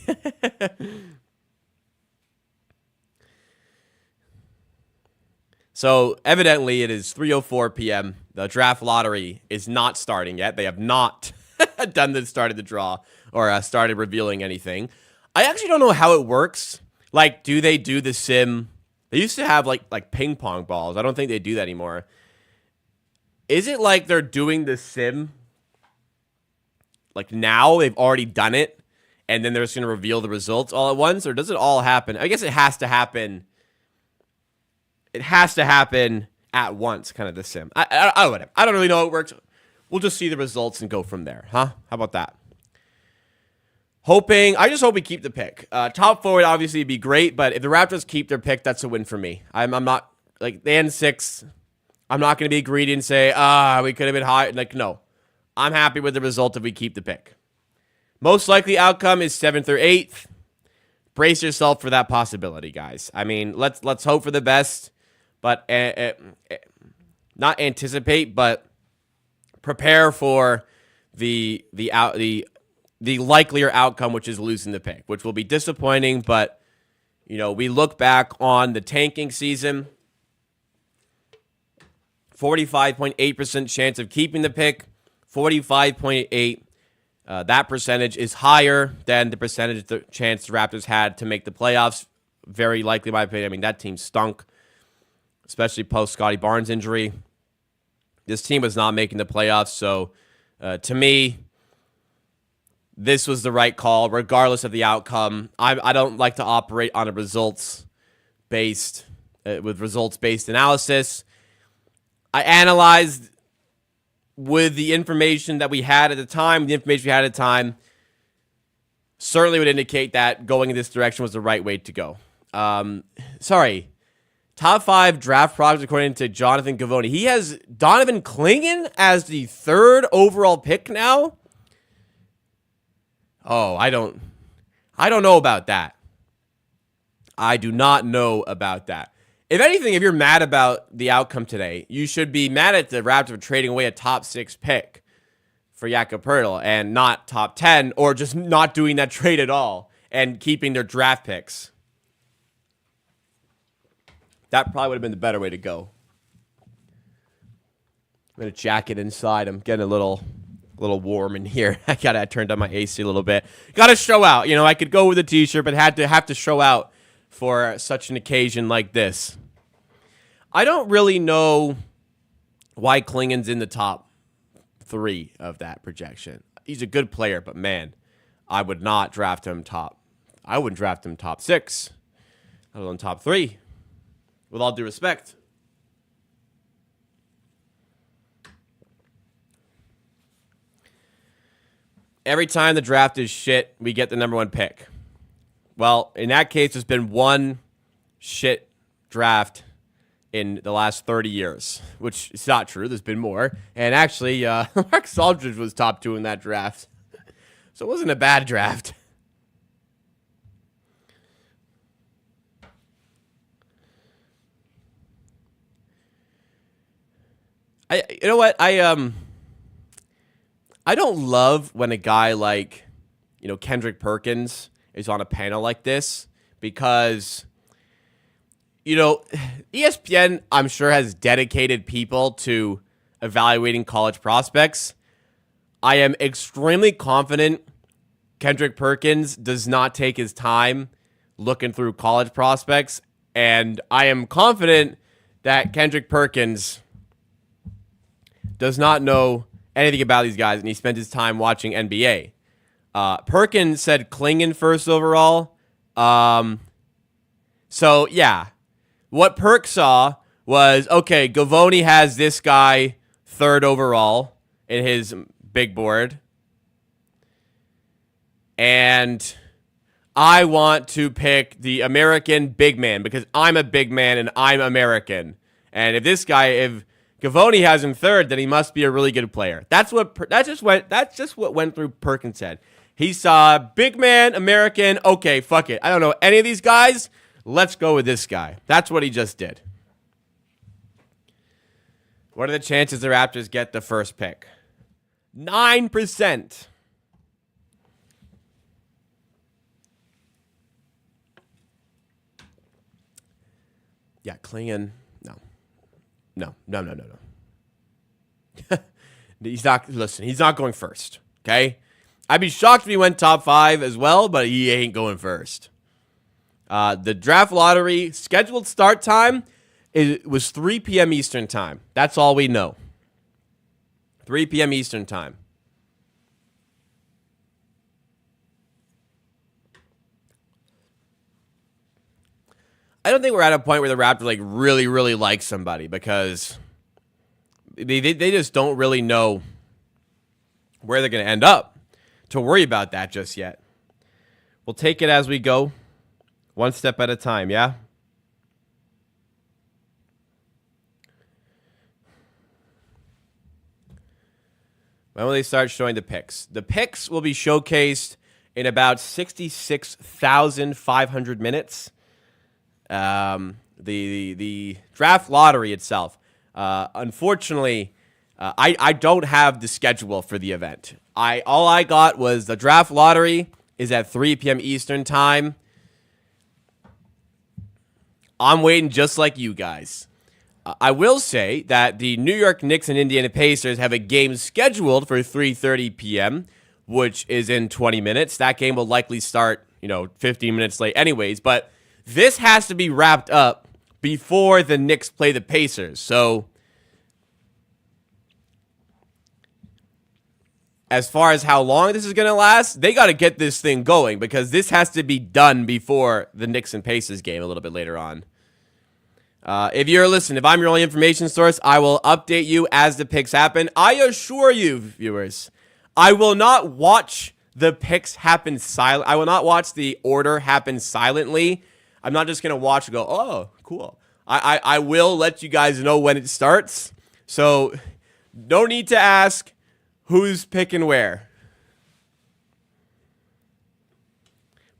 So evidently it is 3:04 p.m. The draft lottery is not starting yet. They have not started the draw or started revealing anything. I actually don't know how it works. Like, do they do the sim? They used to have like ping pong balls. I don't think they do that anymore. Is it like they're doing the sim? Like now they've already done it, and then they're just going to reveal the results all at once? Or does it all happen? I guess it has to happen. It has to happen at once, kind of the sim. I don't really know how it works. We'll just see the results and go from there, huh? How about that? I just hope we keep the pick. Top forward obviously would be great, but if the Raptors keep their pick, that's a win for me. I'm not, like, they end 6. I'm not going to be greedy and say, we could have been high. Like, no. I'm happy with the result if we keep the pick. Most likely outcome is 7th or 8th. Brace yourself for that possibility, guys. I mean, let's hope for the best, but not anticipate, but prepare for the likelier outcome, which is losing the pick, which will be disappointing. But, you know, we look back on the tanking season, 45.8% chance of keeping the pick, 45.8. That percentage is higher than the percentage the chance the Raptors had to make the playoffs. Very likely, in my opinion. I mean, that team stunk, especially post Scotty Barnes injury. This team was not making the playoffs, so to me, this was the right call, regardless of the outcome. I don't like to operate on a results-based analysis. I analyzed with the information that we had at the time. The information we had at the time certainly would indicate that going in this direction was the right way to go. Top 5 draft prospects according to Jonathan Gavoni. He has Donovan Clingan as the 3rd overall pick now. Oh, I don't know about that. I do not know about that. If anything, if you're mad about the outcome today, you should be mad at the Raptors for trading away a top 6 pick for Jakob Poeltl and not top 10, or just not doing that trade at all and keeping their draft picks. That probably would have been the better way to go. I'm going to jacket inside. I'm getting a little warm in here. I turned on my AC a little bit. Got to show out. You know, I could go with a t-shirt, but have to show out for such an occasion like this. I don't really know why Clingan's in the top 3 of that projection. He's a good player, but man, I would not draft him top. I wouldn't draft him top 6. I would on top 3. With all due respect. Every time the draft is shit, we get the number 1 pick. Well, in that case, there's been one shit draft in the last 30 years, which is not true. There's been more. And actually, Mark Aldridge was top 2 in that draft. So it wasn't a bad draft. You know what? I don't love when a guy like, Kendrick Perkins is on a panel like this because, ESPN, I'm sure, has dedicated people to evaluating college prospects. I am extremely confident Kendrick Perkins does not take his time looking through college prospects, and I am confident that Kendrick Perkins does not know anything about these guys, and he spent his time watching NBA. Perkins said Klingon first overall. So, yeah. What Perk saw was, okay, Gavoni has this guy 3rd overall in his big board. And I want to pick the American big man because I'm a big man and I'm American. And if Gavoni has him 3rd, then he must be a really good player. That's just what went through Perkins' head. He saw big man, American. Okay, fuck it. I don't know any of these guys. Let's go with this guy. That's what he just did. What are the chances the Raptors get the first pick? 9%. Yeah, Klingon. No. He's not going first, okay? I'd be shocked if he went top 5 as well, but he ain't going first. The draft lottery scheduled start time was 3 p.m. Eastern time. That's all we know. 3 p.m. Eastern time. I don't think we're at a point where the Raptors really, really like somebody because they just don't really know where they're going to end up to worry about that just yet. We'll take it as we go, one step at a time, yeah? When will they start showing the picks? The picks will be showcased in about 66,500 minutes. The draft lottery itself. Unfortunately, I don't have the schedule for the event. All I got was the draft lottery is at 3 p.m. Eastern time. I'm waiting just like you guys. I will say that the New York Knicks and Indiana Pacers have a game scheduled for 3:30 p.m., which is in 20 minutes. That game will likely start, 15 minutes late anyways, but this has to be wrapped up before the Knicks play the Pacers. So, as far as how long this is going to last, they got to get this thing going because this has to be done before the Knicks and Pacers game a little bit later on. If I'm your only information source, I will update you as the picks happen. I assure you, viewers, I will not watch the picks happen silent. I will not watch the order happen silently. I'm not just going to watch and go, oh, cool. I will let you guys know when it starts. So no need to ask who's picking where.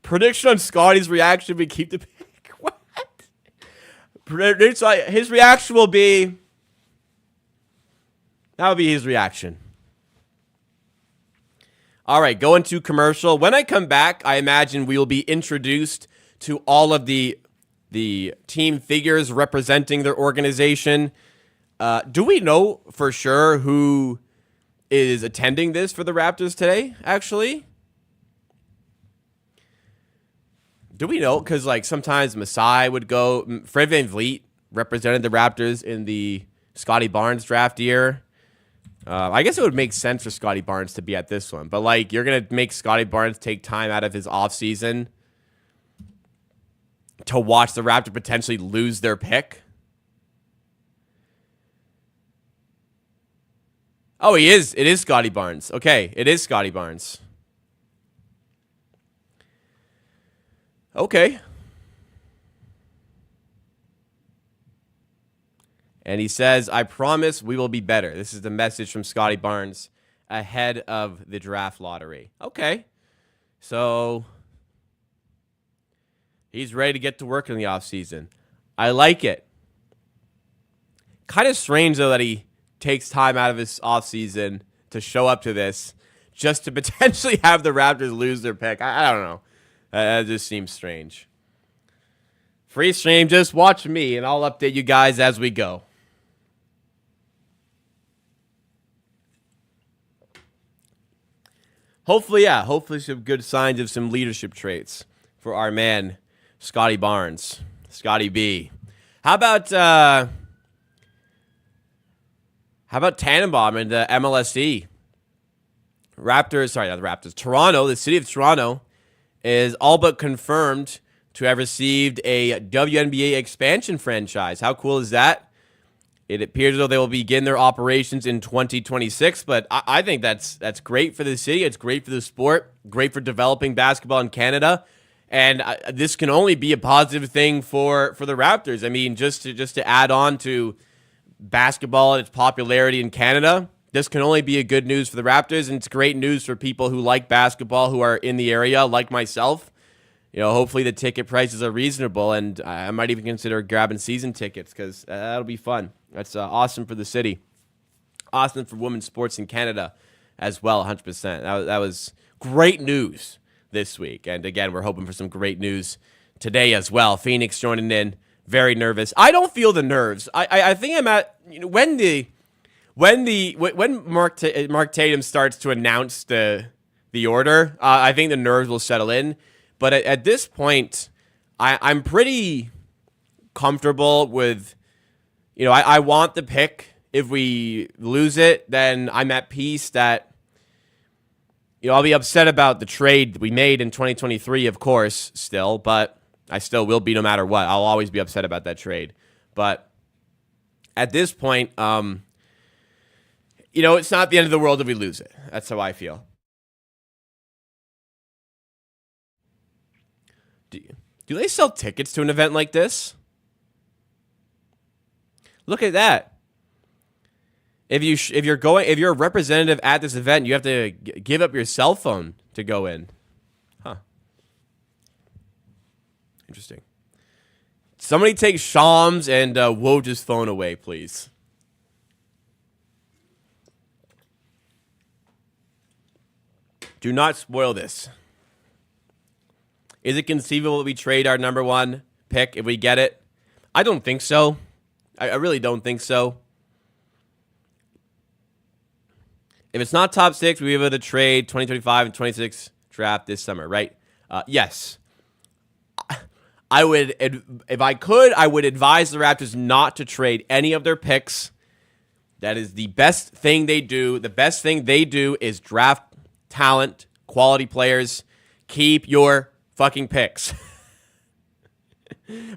Prediction on Scotty's reaction, we keep the pick. What? His reaction will be... That would be his reaction. All right, going to commercial. When I come back, I imagine we will be introduced to all of the team figures representing their organization. Do we know for sure who is attending this for the Raptors today, actually? Do we know? Because, sometimes Masai would go. Fred VanVleet represented the Raptors in the Scotty Barnes draft year. I guess it would make sense for Scotty Barnes to be at this one. But, you're going to make Scotty Barnes take time out of his offseason to watch the Raptors potentially lose their pick? Oh, he is. It is Scotty Barnes. Okay, it is Scotty Barnes. Okay. And he says, I promise we will be better. This is the message from Scotty Barnes ahead of the draft lottery. Okay. So he's ready to get to work in the offseason. I like it. Kind of strange, though, that he takes time out of his offseason to show up to this just to potentially have the Raptors lose their pick. I don't know. That just seems strange. Free stream, just watch me, and I'll update you guys as we go. Hopefully some good signs of some leadership traits for our man, Scotty Barnes, Scotty B. How about Tannenbaum and the MLSE? Toronto, the city of Toronto, is all but confirmed to have received a WNBA expansion franchise. How cool is that? It appears as though they will begin their operations in 2026, but I think that's great for the city. It's great for the sport, great for developing basketball in Canada, and this can only be a positive thing for the Raptors. I mean, just to add on to basketball and its popularity in Canada, this can only be a good news for the Raptors, and it's great news for people who like basketball, who are in the area, like myself. You know, hopefully the ticket prices are reasonable, and I might even consider grabbing season tickets because that'll be fun. That's awesome for the city. Awesome for women's sports in Canada as well, 100%. That was great news this week. And again, we're hoping for some great news today as well. Phoenix joining in, very nervous. I don't feel the nerves. I think I'm at, you know, when Mark Tatum starts to announce the order, I think the nerves will settle in. But at this point, I'm pretty comfortable with, you know, I want the pick. If we lose it, then I'm at peace that, you know, I'll be upset about the trade we made in 2023, of course, still, but I still will be no matter what. I'll always be upset about that trade. But at this point, you know, it's not the end of the world if we lose it. That's how I feel. Do they sell tickets to an event like this? Look at that. If you're a representative at this event, you have to give up your cell phone to go in. Huh. Interesting. Somebody take Shams and Woj's phone away, please. Do not spoil this. Is it conceivable that we trade our number one pick if we get it? I don't think so. I really don't think so. If it's not top 6, we'll be able to trade 2025 and 26 draft this summer, right? Yes. I would, if I could, I would advise the Raptors not to trade any of their picks. That is the best thing they do. The best thing they do is draft talent, quality players. Keep your fucking picks.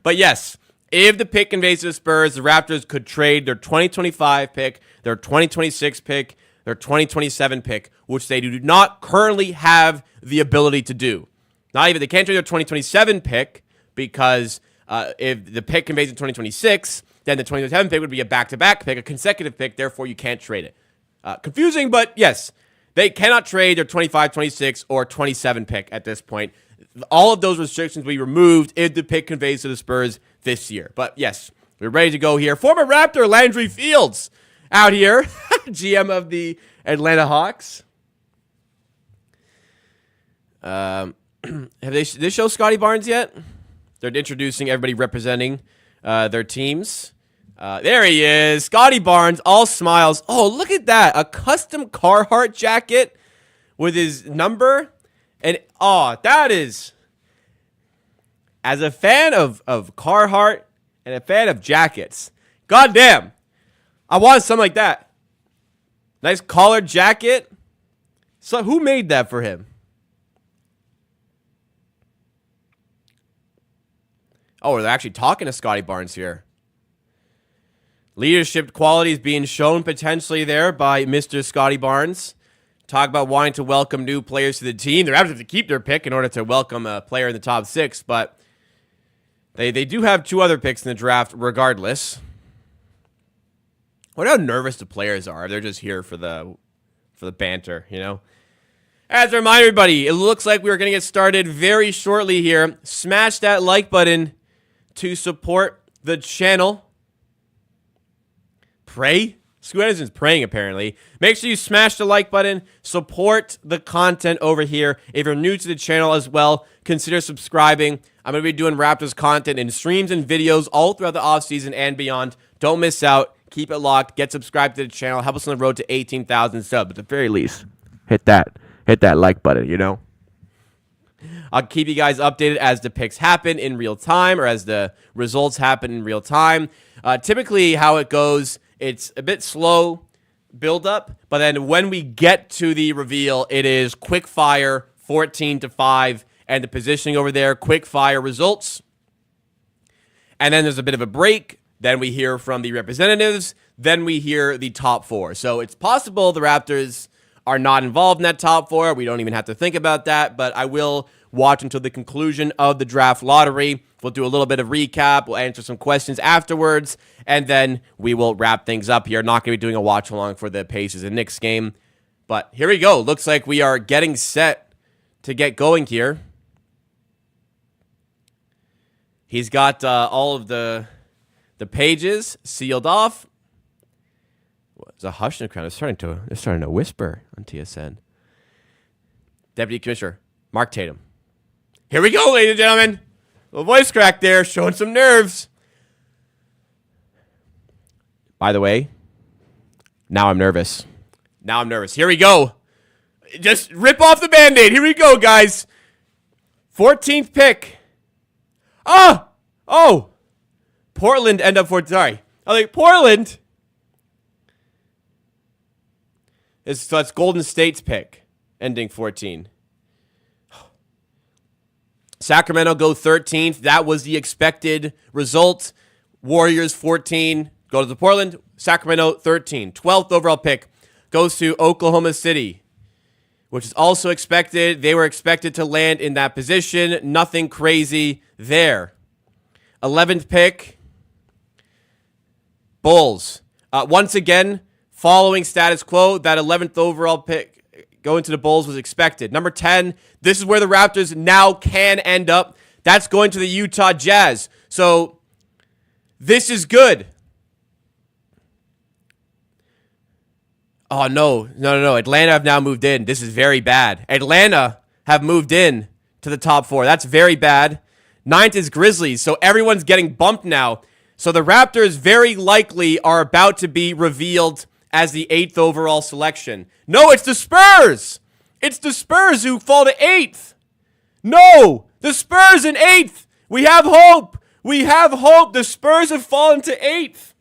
But yes, if the pick conveys to the Spurs, the Raptors could trade their 2025 pick, their 2026 pick, their 2027 pick, which they do not currently have the ability to do. Not even, they can't trade their 2027 pick because if the pick conveys in 2026, then the 2027 pick would be a back-to-back pick, a consecutive pick, therefore you can't trade it. Confusing, but yes, they cannot trade their 25, 26, or 27 pick at this point. All of those restrictions will be removed if the pick conveys to the Spurs this year. But yes, we're ready to go here. Former Raptor Landry Fields out here, GM of the Atlanta Hawks. Have they show Scotty Barnes yet? They're introducing everybody representing their teams. There he is, Scotty Barnes, all smiles. Oh, look at that, a custom Carhartt jacket with his number. And, oh, that is, as a fan of Carhartt and a fan of jackets, goddamn, I want something like that. Nice collared jacket. So who made that for him? Oh, they're actually talking to Scotty Barnes here. Leadership qualities being shown potentially there by Mr. Scotty Barnes. Talk about wanting to welcome new players to the team. They're having to keep their pick in order to welcome a player in the top 6, but they do have 2 other picks in the draft regardless. I wonder how nervous the players are. They're just here for the banter, you know? As a reminder, everybody, it looks like we're going to get started very shortly here. Smash that like button to support the channel. Pray? Scoot Anderson's praying, apparently. Make sure you smash the like button. Support the content over here. If you're new to the channel as well, consider subscribing. I'm going to be doing Raptors content in streams and videos all throughout the offseason and beyond. Don't miss out. Keep it locked. Get subscribed to the channel. Help us on the road to 18,000 subs. At the very least, hit that like button, you know? I'll keep you guys updated as the picks happen in real time or as the results happen in real time. Typically, how it goes, it's a bit slow build up, but then when we get to the reveal, it is quick fire, 14-5, and the positioning over there, quick fire results. And then there's a bit of a break. Then we hear from the representatives. Then we hear the top four. So it's possible the Raptors are not involved in that top four. We don't even have to think about that, but I will watch until the conclusion of the draft lottery. We'll do a little bit of recap. We'll answer some questions afterwards, and then we will wrap things up here. Not going to be doing a watch-along for the Pacers and Knicks game, but here we go. Looks like we are getting set to get going here. He's got all of the pages sealed off. It's a hush in the crowd. They're starting to whisper on TSN. Deputy Commissioner Mark Tatum. Here we go, ladies and gentlemen. Little voice crack there, showing some nerves. By the way, now I'm nervous. Here we go. Just rip off the Band-Aid. Here we go, guys. 14th pick. Oh. Portland end up 14th. Sorry. I think Portland. So that's Golden State's pick, ending 14. Sacramento go 13th. That was the expected result. Warriors 14. Go to Portland. Sacramento 13. 12th overall pick goes to Oklahoma City, which is also expected. They were expected to land in that position. Nothing crazy there. 11th pick, Bulls. Once again, following status quo, that 11th overall pick going to the Bulls was expected. Number 10, this is where the Raptors now can end up. That's going to the Utah Jazz. So this is good. Oh, no. Atlanta have now moved in. This is very bad. Atlanta have moved in to the top four. That's very bad. 9th is Grizzlies. So everyone's getting bumped now. So the Raptors very likely are about to be revealed as the 8th overall selection. No, it's the Spurs. It's the Spurs who fall to 8th. No, the Spurs in 8th. We have hope. The Spurs have fallen to 8th.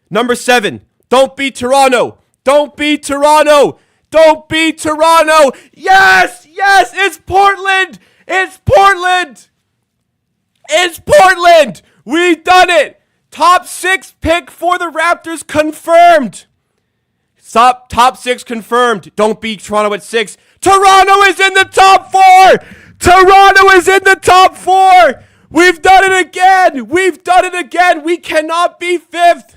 Number 7, don't beat Toronto. Yes, it's Portland. It's Portland. We've done it. Top 6 pick for the Raptors confirmed. Top 6 confirmed. Don't beat Toronto at 6. Toronto is in the top 4. We've done it again. We cannot be 5th.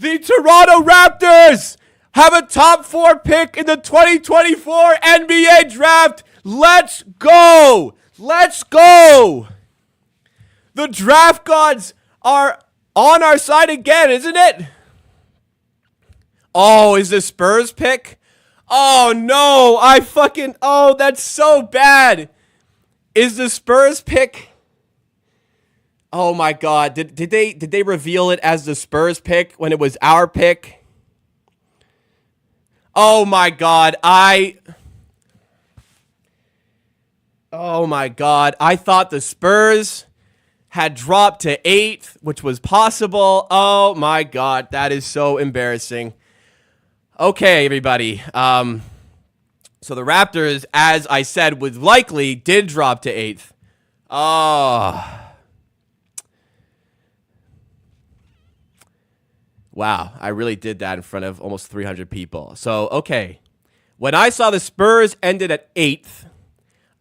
The Toronto Raptors have a top 4 pick in the 2024 NBA draft. Let's go. The draft gods are on our side again, isn't it? Oh, is the Spurs pick? Oh, no. That's so bad. Is the Spurs pick? Oh, my God. Did they reveal it as the Spurs pick when it was our pick? Oh, my God. Oh, my God. I thought the Spurs had dropped to 8th, which was possible. Oh, my God. That is so embarrassing. Okay, everybody. So the Raptors, as I said, did drop to 8th. Oh. Wow, I really did that in front of almost 300 people. So, okay. When I saw the Spurs ended at 8th,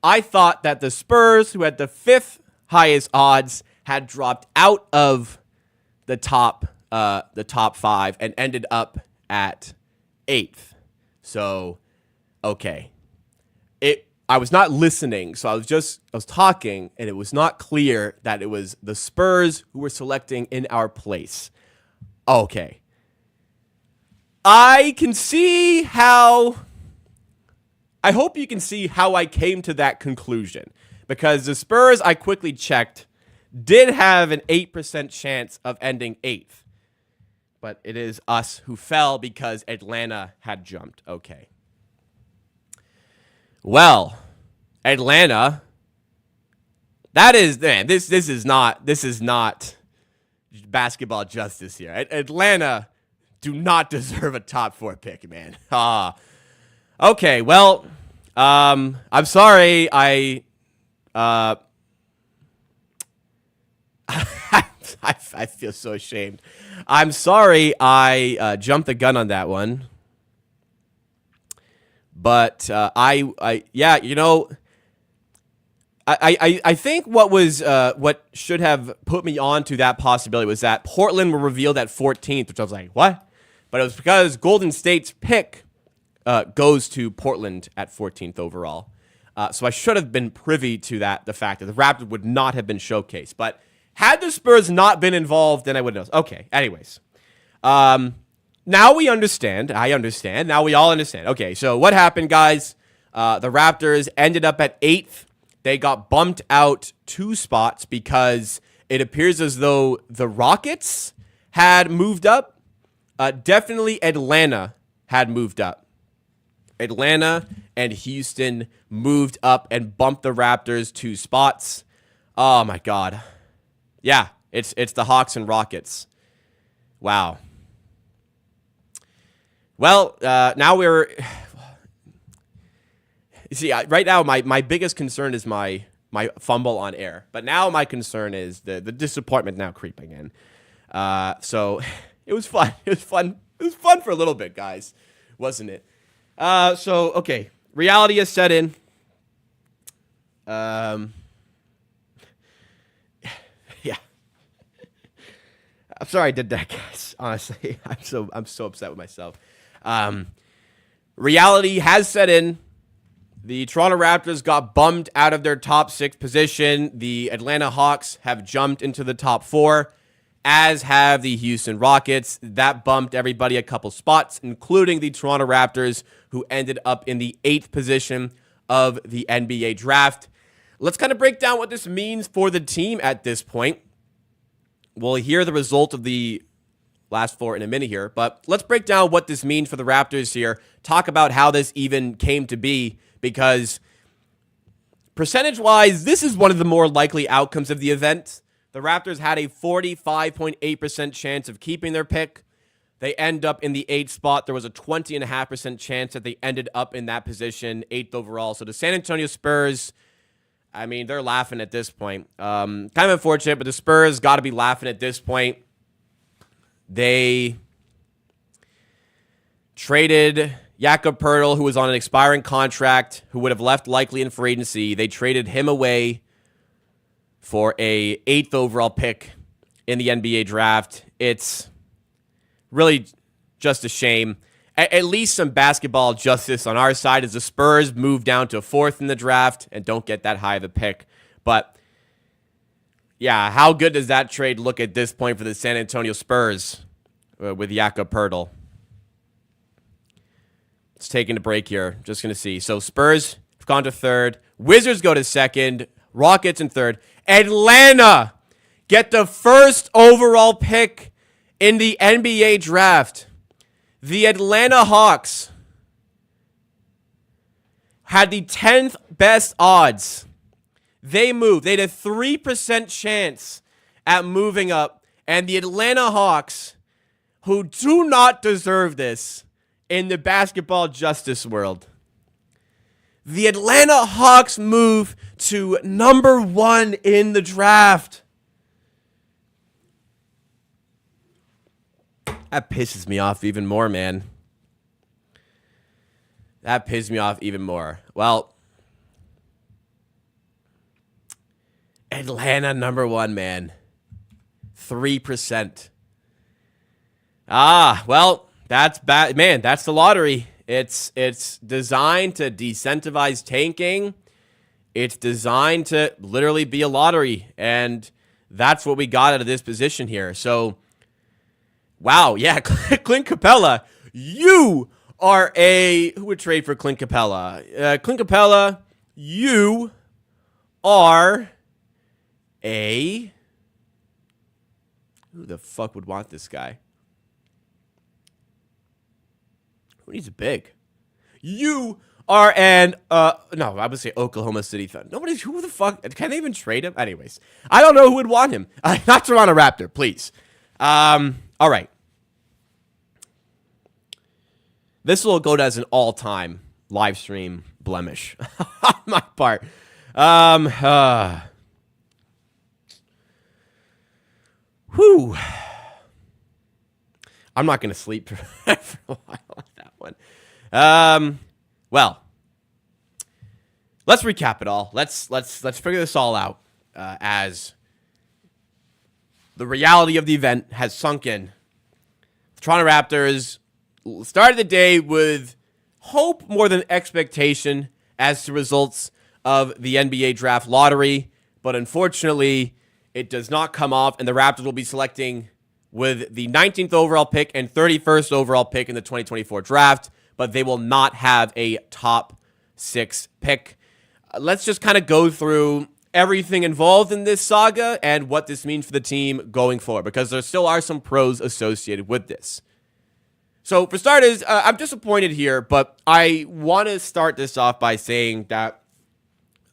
I thought that the Spurs, who had the 5th highest odds, had dropped out of the top the top 5 and ended up at 8th. So, okay. I was not listening, so I was talking, and it was not clear that it was the Spurs who were selecting in our place. Okay. I hope you can see how I came to that conclusion. Because the Spurs, I quickly checked, did have an 8% chance of ending 8th. But it is us who fell because Atlanta had jumped. Okay. Well, Atlanta, that is, man, this is not basketball justice here. Atlanta do not deserve a top 4 pick, man. Okay, well, I'm sorry. I feel so ashamed. I'm sorry I jumped the gun on that one. But yeah, you know, I think what should have put me on to that possibility was that Portland were revealed at 14th, which I was like, what? But it was because Golden State's pick goes to Portland at 14th overall. So I should have been privy to the fact that the Raptors would not have been showcased. But had the Spurs not been involved, then I would know. Okay, anyways. Now we understand. I understand. Now we all understand. Okay, so what happened, guys? The Raptors ended up at 8th. They got bumped out 2 spots because it appears as though the Rockets had moved up. Definitely Atlanta had moved up. Atlanta and Houston moved up and bumped the Raptors 2 spots. Oh, my God. Yeah, it's the Hawks and Rockets. Wow. Well, now we're... You see, right now, my biggest concern is my fumble on air. But now my concern is the disappointment now creeping in. So it was fun. It was fun. It was fun for a little bit, guys. Wasn't it? So, okay. Reality has set in. Yeah. I'm sorry I did that, guys. Honestly, I'm so upset with myself. Reality has set in. The Toronto Raptors got bummed out of their top 6 position. The Atlanta Hawks have jumped into the top 4, as have the Houston Rockets. That bumped everybody a couple spots, including the Toronto Raptors, who ended up in the 8th position of the NBA draft. Let's kind of break down what this means for the team at this point. We'll hear the result of the last 4 in a minute here, but let's break down what this means for the Raptors here. Talk about how this even came to be, because percentage-wise, this is one of the more likely outcomes of the event. The Raptors had a 45.8% chance of keeping their pick. They end up in the 8th spot. There was a 20.5% chance that they ended up in that position, 8th overall. So the San Antonio Spurs, I mean, they're laughing at this point. Kind of unfortunate, but the Spurs got to be laughing at this point. They traded Jakob Poeltl, who was on an expiring contract, who would have left likely in free agency. They traded him away for a 8th overall pick in the NBA draft. It's really just a shame. At least some basketball justice on our side as the Spurs move down to 4th in the draft and don't get that high of a pick. But yeah, how good does that trade look at this point for the San Antonio Spurs with Jakob Poeltl? Let's take a break here. Just going to see. So Spurs have gone to 3rd. Wizards go to 2nd. Rockets in 3rd. Atlanta get the 1st overall pick in the NBA draft. The Atlanta Hawks had the 10th best odds. They moved. They had a 3% chance at moving up. And the Atlanta Hawks, who do not deserve this in the basketball justice world, the Atlanta Hawks move to number 1 in the draft. That pisses me off even more, man. That pisses me off even more. Well, Atlanta number 1, man. 3%. Well, that's bad, man. That's the lottery. It's designed to decentivize tanking. It's designed to literally be a lottery, and that's what we got out of this position here. So, wow, yeah, Clint Capella, you are who would trade for Clint Capella? Clint Capella, you are who the fuck would want this guy? Who needs a big? You are no, I would say Oklahoma City Thunder. Who the fuck, can they even trade him? Anyways, I don't know who would want him. Not Toronto Raptor, please. All right. This will go as an all-time live stream blemish on my part. Whew. I'm not going to sleep for a while on that one. Well, let's recap it all. Let's figure this all out as the reality of the event has sunk in. The Toronto Raptors started the day with hope more than expectation as to results of the NBA draft lottery, but unfortunately, it does not come off, and the Raptors will be selecting with the 19th overall pick and 31st overall pick in the 2024 draft, but they will not have a top 6 pick. Let's just kind of go through everything involved in this saga and what this means for the team going forward, because there still are some pros associated with this. So, for starters, I'm disappointed here, but I want to start this off by saying that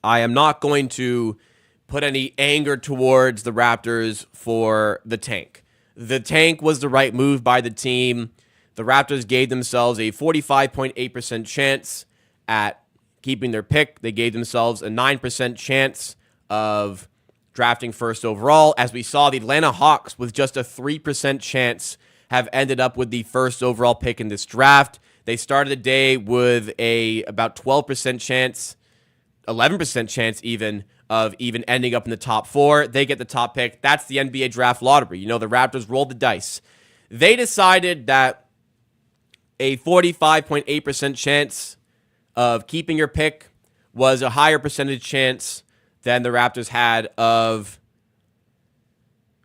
I am not going to put any anger towards the Raptors for the tank. The tank was the right move by the team. The Raptors gave themselves a 45.8% chance at keeping their pick. They gave themselves a 9% chance of drafting first overall. As we saw, the Atlanta Hawks, with just a 3% chance, have ended up with the first overall pick in this draft. They started the day with about 12% chance, 11% chance even, of even ending up in the top 4. They get the top pick. That's the NBA draft lottery. You know, the Raptors rolled the dice. They decided that a 45.8% chance of keeping your pick was a higher percentage chance than the Raptors had of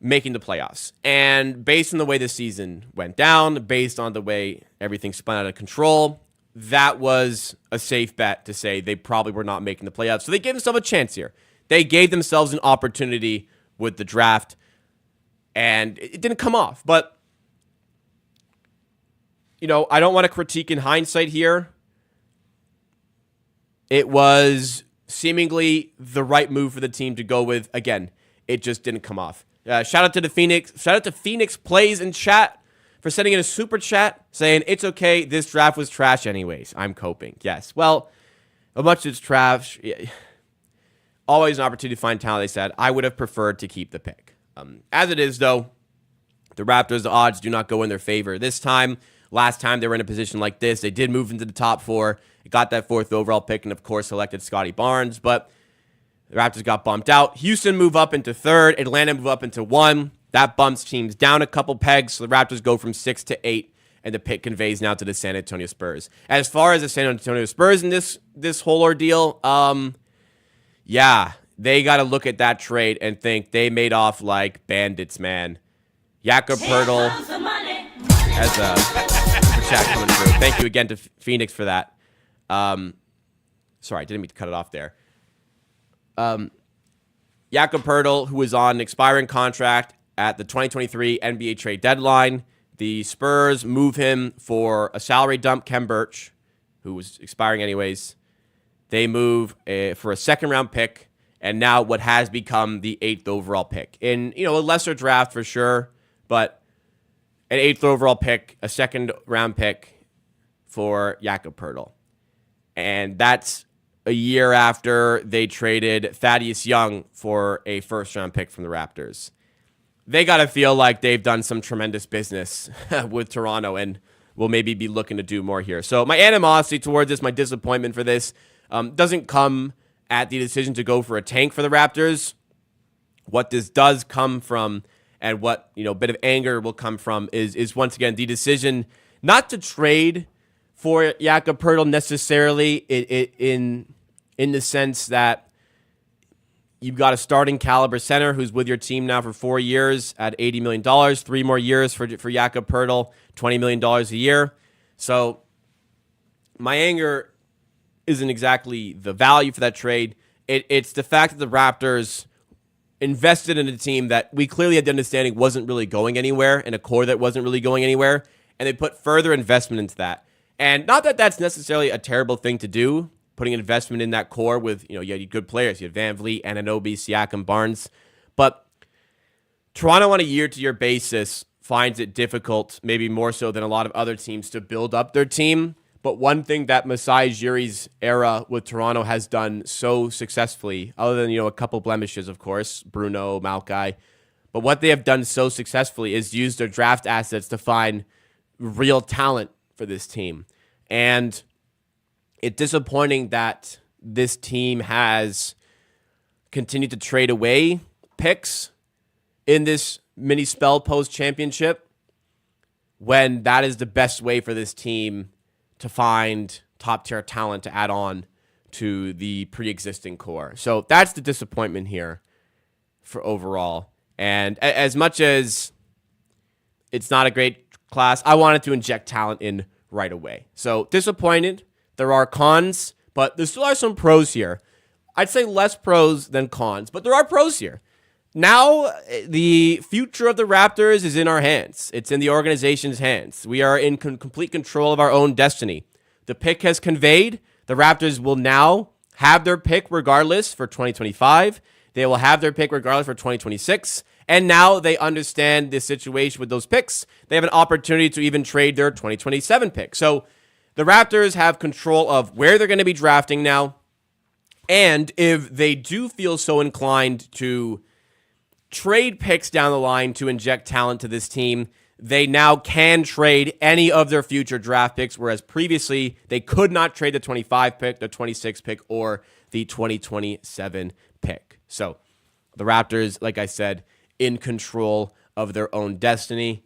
making the playoffs. And based on the way the season went down, based on the way everything spun out of control, that was a safe bet to say they probably were not making the playoffs. So they gave themselves a chance here. They gave themselves an opportunity with the draft, and it didn't come off. But, you know, I don't want to critique in hindsight here. It was seemingly the right move for the team to go with. Again, it just didn't come off. Shout out to Phoenix Plays in chat for sending in a super chat saying, it's okay, this draft was trash anyways. I'm coping. Yes, well, much as it's trash, always an opportunity to find talent, they said. I would have preferred to keep the pick. As it is, though, the Raptors, the odds do not go in their favor this time. Last time they were in a position like this, they did move into the top 4. They got that 4th overall pick and, of course, selected Scotty Barnes, but the Raptors got bumped out. Houston move up into 3rd. Atlanta move up into 1. That bumps teams down a couple pegs, so the Raptors go from 6 to 8, and the pick conveys now to the San Antonio Spurs. As far as the San Antonio Spurs in this whole ordeal, yeah, they got to look at that trade and think they made off like bandits, man. Jakob Poeltl as a super chat coming through. Thank you again to Phoenix for that. Sorry, I didn't mean to cut it off there. Jakob Poeltl, who was on an expiring contract at the 2023 NBA trade deadline. The Spurs move him for a salary dump, Khem Birch, who was expiring anyways. They move for a second-round pick, and now what has become the 8th overall pick. In, you know, a lesser draft for sure, but an 8th overall pick, a second-round pick for Jakob Poeltl. And that's a year after they traded Thaddeus Young for a first-round pick from the Raptors. They got to feel like they've done some tremendous business with Toronto and will maybe be looking to do more here. So my animosity towards this, my disappointment for this, doesn't come at the decision to go for a tank for the Raptors. What this does come from and what, a bit of anger will come from is once again the decision not to trade for Jakob Poeltl necessarily in the sense that you've got a starting caliber center who's with your team now for 4 years at $80 million, 3 more years for Jakob Poeltl, $20 million a year. So my anger isn't exactly the value for that trade. It's the fact that the Raptors invested in a team that we clearly had the understanding wasn't really going anywhere, and a core that wasn't really going anywhere, and they put further investment into that. And not that that's necessarily a terrible thing to do, putting investment in that core with, you had good players. You had Van Vliet, Anunoby, Siakam, Barnes. But Toronto on a year-to-year basis finds it difficult, maybe more so than a lot of other teams, to build up their team. But one thing that Masai Ujiri's era with Toronto has done so successfully, other than, a couple blemishes, of course, Bruno, Malkai, but what they have done so successfully is use their draft assets to find real talent for this team. And it's disappointing that this team has continued to trade away picks in this mini spell post-championship when that is the best way for this team to find top-tier talent to add on to the pre-existing core. So that's the disappointment here for overall. And as much as it's not a great class, I wanted to inject talent in right away. So disappointed. There are cons, but there still are some pros here. I'd say less pros than cons, but there are pros here. Now, the future of the Raptors is in our hands. It's in the organization's hands. We are in complete control of our own destiny. The pick has conveyed. The Raptors will now have their pick regardless for 2025. They will have their pick regardless for 2026. And now they understand the situation with those picks. They have an opportunity to even trade their 2027 pick. So the Raptors have control of where they're going to be drafting now. And if they do feel so inclined to trade picks down the line to inject talent to this team, they now can trade any of their future draft picks, whereas previously they could not trade the 25 pick, the 26 pick, or the 2027 pick. So the Raptors, like I said, in control of their own destiny.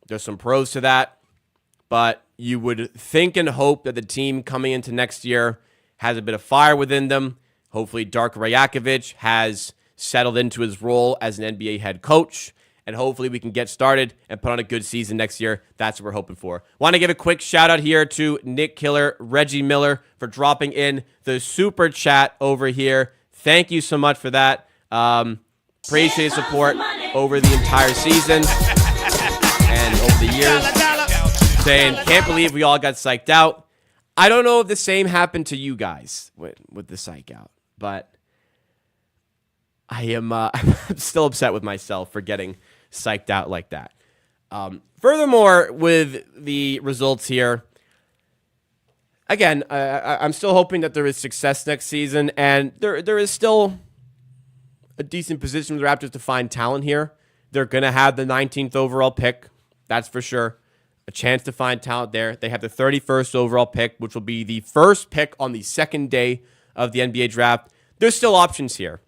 There's some pros to that, but you would think and hope that the team coming into next year has a bit of fire within them. Hopefully Darko Rajakovic has settled into his role as an NBA head coach, and hopefully we can get started and put on a good season next year. That's what we're hoping for. Want to give a quick shout out here to Nick Killer, Reggie Miller for dropping in the super chat over here. Thank you so much for that. Appreciate support over the entire season and over the years. Saying, can't believe we all got psyched out. I don't know if the same happened to you guys with the psych out, but I am I'm still upset with myself for getting psyched out like that. Furthermore, with the results here, again, I'm still hoping that there is success next season, and there is still a decent position for the Raptors to find talent here. They're going to have the 19th overall pick, that's for sure. A chance to find talent there. They have the 31st overall pick, which will be the first pick on the second day of the NBA draft. There's still options here.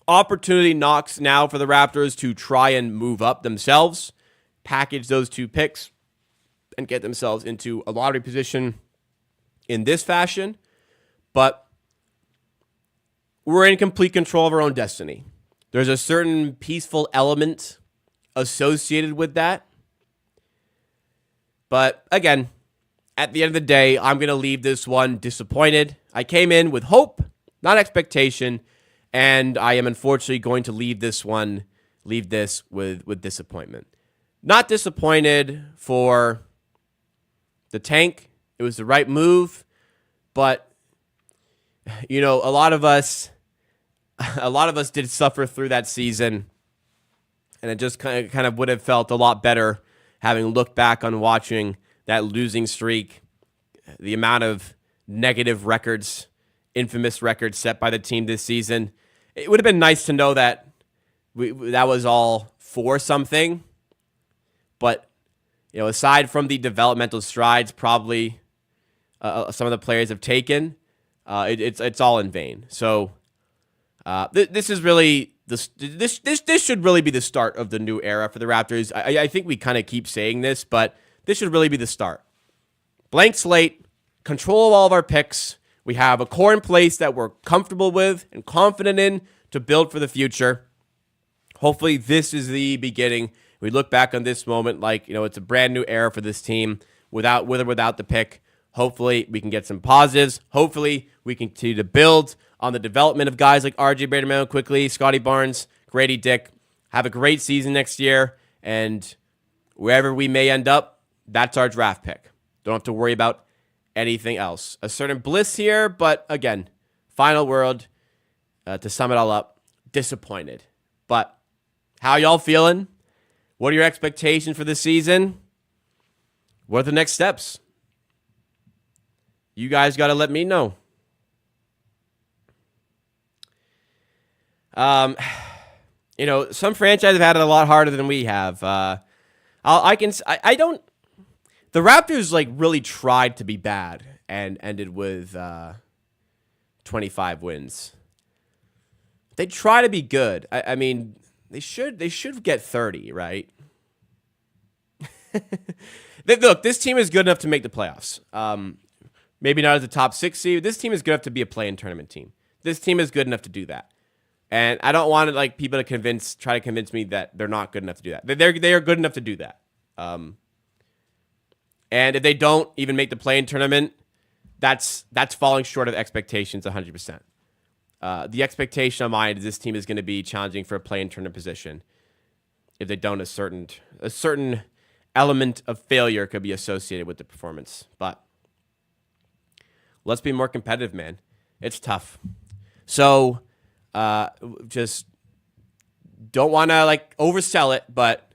Opportunity knocks now for the Raptors to try and move up themselves, package those two picks, and get themselves into a lottery position in this fashion. But we're in complete control of our own destiny. There's a certain peaceful element associated with that. But again, at the end of the day, I'm going to leave this one disappointed. I came in with hope, not expectation, and I am unfortunately going to leave this with disappointment. Not disappointed for the tank. It was the right move, but a lot of us did suffer through that season, and it just kind of would have felt a lot better having looked back on watching that losing streak, the amount of negative records, infamous records set by the team this season. It would have been nice to know that that was all for something. But, aside from the developmental strides some of the players have taken, it's all in vain. So this is really this should really be the start of the new era for the Raptors. I think we kind of keep saying this, but this should really be the start. Blank slate, control of all of our picks. We have a core in place that we're comfortable with and confident in to build for the future. Hopefully, this is the beginning. We look back on this moment like, it's a brand new era for this team with or without the pick. Hopefully, we can get some positives. Hopefully, we can continue to build on the development of guys like RJ Barrett quickly, Scotty Barnes, Grady Dick. Have a great season next year, and wherever we may end up, that's our draft pick. Don't have to worry about anything else. A certain bliss here, but again, final word, to sum it all up, disappointed. But how y'all feeling? What are your expectations for this season? What are the next steps? You guys got to let me know. Some franchises have had it a lot harder than we have. The Raptors really tried to be bad and ended with 25 wins. They try to be good. I mean, they should get 30, right? Look, this team is good enough to make the playoffs. Maybe not as a top 6 seed. This team is good enough to be a play-in tournament team. This team is good enough to do that. And I don't want people to try to convince me that they're not good enough to do that. They are good enough to do that. And if they don't even make the play-in tournament, that's falling short of expectations 100%. The expectation on mine is this team is going to be challenging for a play-in tournament position. If they don't, a certain element of failure could be associated with the performance. But let's be more competitive, man. It's tough. So just don't want to oversell it, but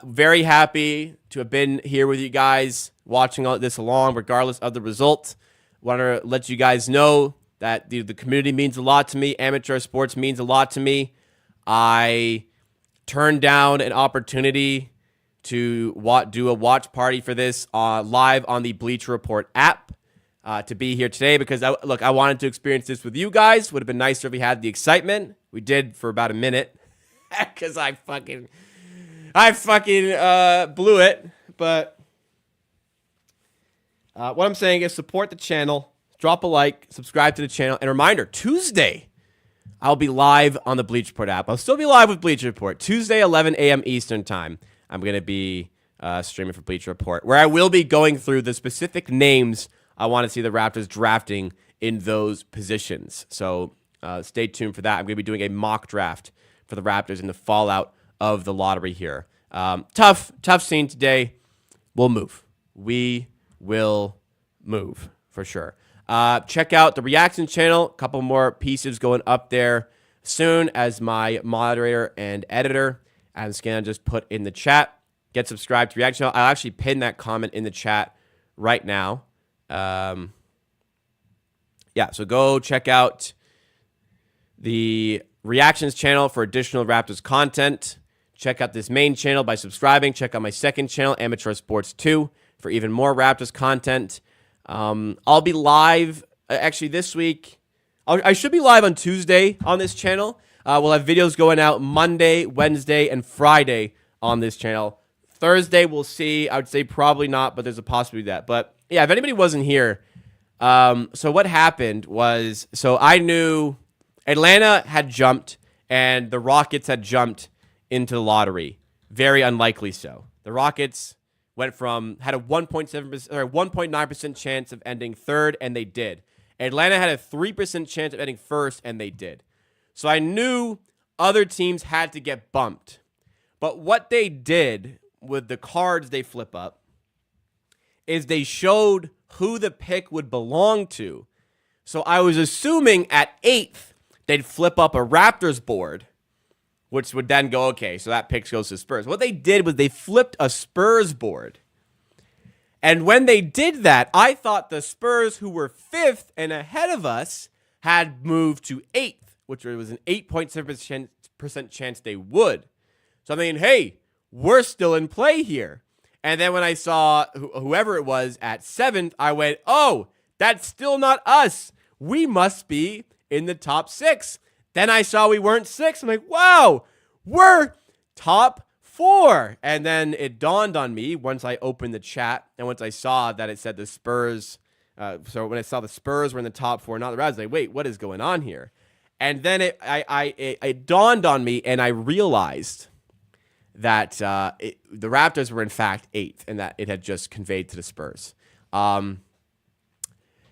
very happy to have been here with you guys watching all this along, regardless of the result. Want to let you guys know that the community means a lot to me. Amateur sports means a lot to me. I turned down an opportunity to do a watch party for this live on the Bleacher Report app to be here today because, I wanted to experience this with you guys. Would have been nicer if we had the excitement. We did for about a minute because I fucking blew it. But what I'm saying is support the channel. Drop a like, subscribe to the channel, and a reminder, Tuesday, I'll be live on the Bleacher Report app. I'll still be live with Bleacher Report. Tuesday, 11 a.m. Eastern Time. I'm going to be streaming for Bleacher Report, where I will be going through the specific names I want to see the Raptors drafting in those positions. So stay tuned for that. I'm going to be doing a mock draft for the Raptors in the fallout of the lottery here. Tough scene today. We'll move. We will move for sure. Check out the reaction channel. A couple more pieces going up there soon as my moderator and editor. I'm just going to just put in the chat. Get subscribed to reaction channel. I'll actually pin that comment in the chat right now. So go check out the reactions channel for additional Raptors content. Check out this main channel by subscribing. Check out my second channel, Amateur Sports 2, for even more Raptors content. I'll be live actually this week. I should be live on Tuesday on this channel. We'll have videos going out Monday, Wednesday, and Friday on this channel. Thursday, we'll see. I would say probably not, but there's a possibility of that. But yeah, if anybody wasn't here, so what happened was, I knew Atlanta had jumped and the Rockets had jumped into the lottery. Very unlikely so. The Rockets had a 1.9% chance of ending third, and they did. Atlanta had a 3% chance of ending first, and they did. So I knew other teams had to get bumped. But what they did with the cards they flip up is they showed who the pick would belong to. So I was assuming at 8th, they'd flip up a Raptors board, which would then go, okay, so that pick goes to Spurs. What they did was they flipped a Spurs board. And when they did that, I thought the Spurs, who were 5th and ahead of us, had moved to 8th, which was an 8.7% chance they would. So I mean, hey, we're still in play here. And then when I saw whoever it was at 7th, I went, oh, that's still not us. We must be in the top 6. Then I saw we weren't 6. I'm like, wow, we're top 4. And then it dawned on me once I opened the chat and once I saw that it said the Spurs. So when I saw the Spurs were in the top 4, not the Raptors, I was like, wait, what is going on here? And then it dawned on me, and I realized that the Raptors were in fact 8th, and that it had just conveyed to the Spurs.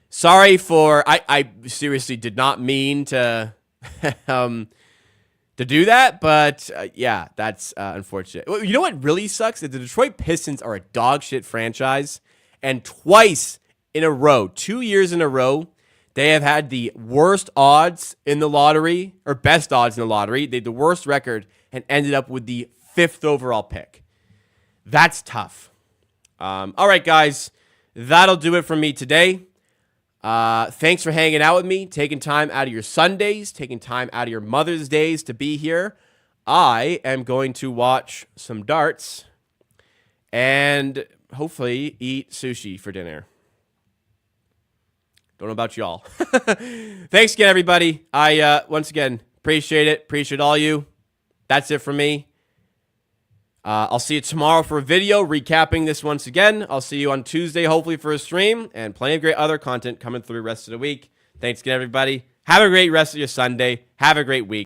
Sorry for I seriously did not mean to to do that, but yeah, that's unfortunate. You know what really sucks? Is the Detroit Pistons are a dog shit franchise, and twice in a row, 2 years in a row, they have had the worst odds in the lottery, or best odds in the lottery. They had the worst record and ended up with the 5th overall pick. That's tough. All right, guys, that'll do it from me today. Thanks for hanging out with me, taking time out of your Sundays, taking time out of your Mother's Days to be here. I am going to watch some darts and hopefully eat sushi for dinner. Don't know about y'all. Thanks again, everybody. I, once again, appreciate it. Appreciate all you. That's it for me. I'll see you tomorrow for a video recapping this once again. I'll see you on Tuesday, hopefully, for a stream, and plenty of great other content coming through the rest of the week. Thanks again, everybody. Have a great rest of your Sunday. Have a great week.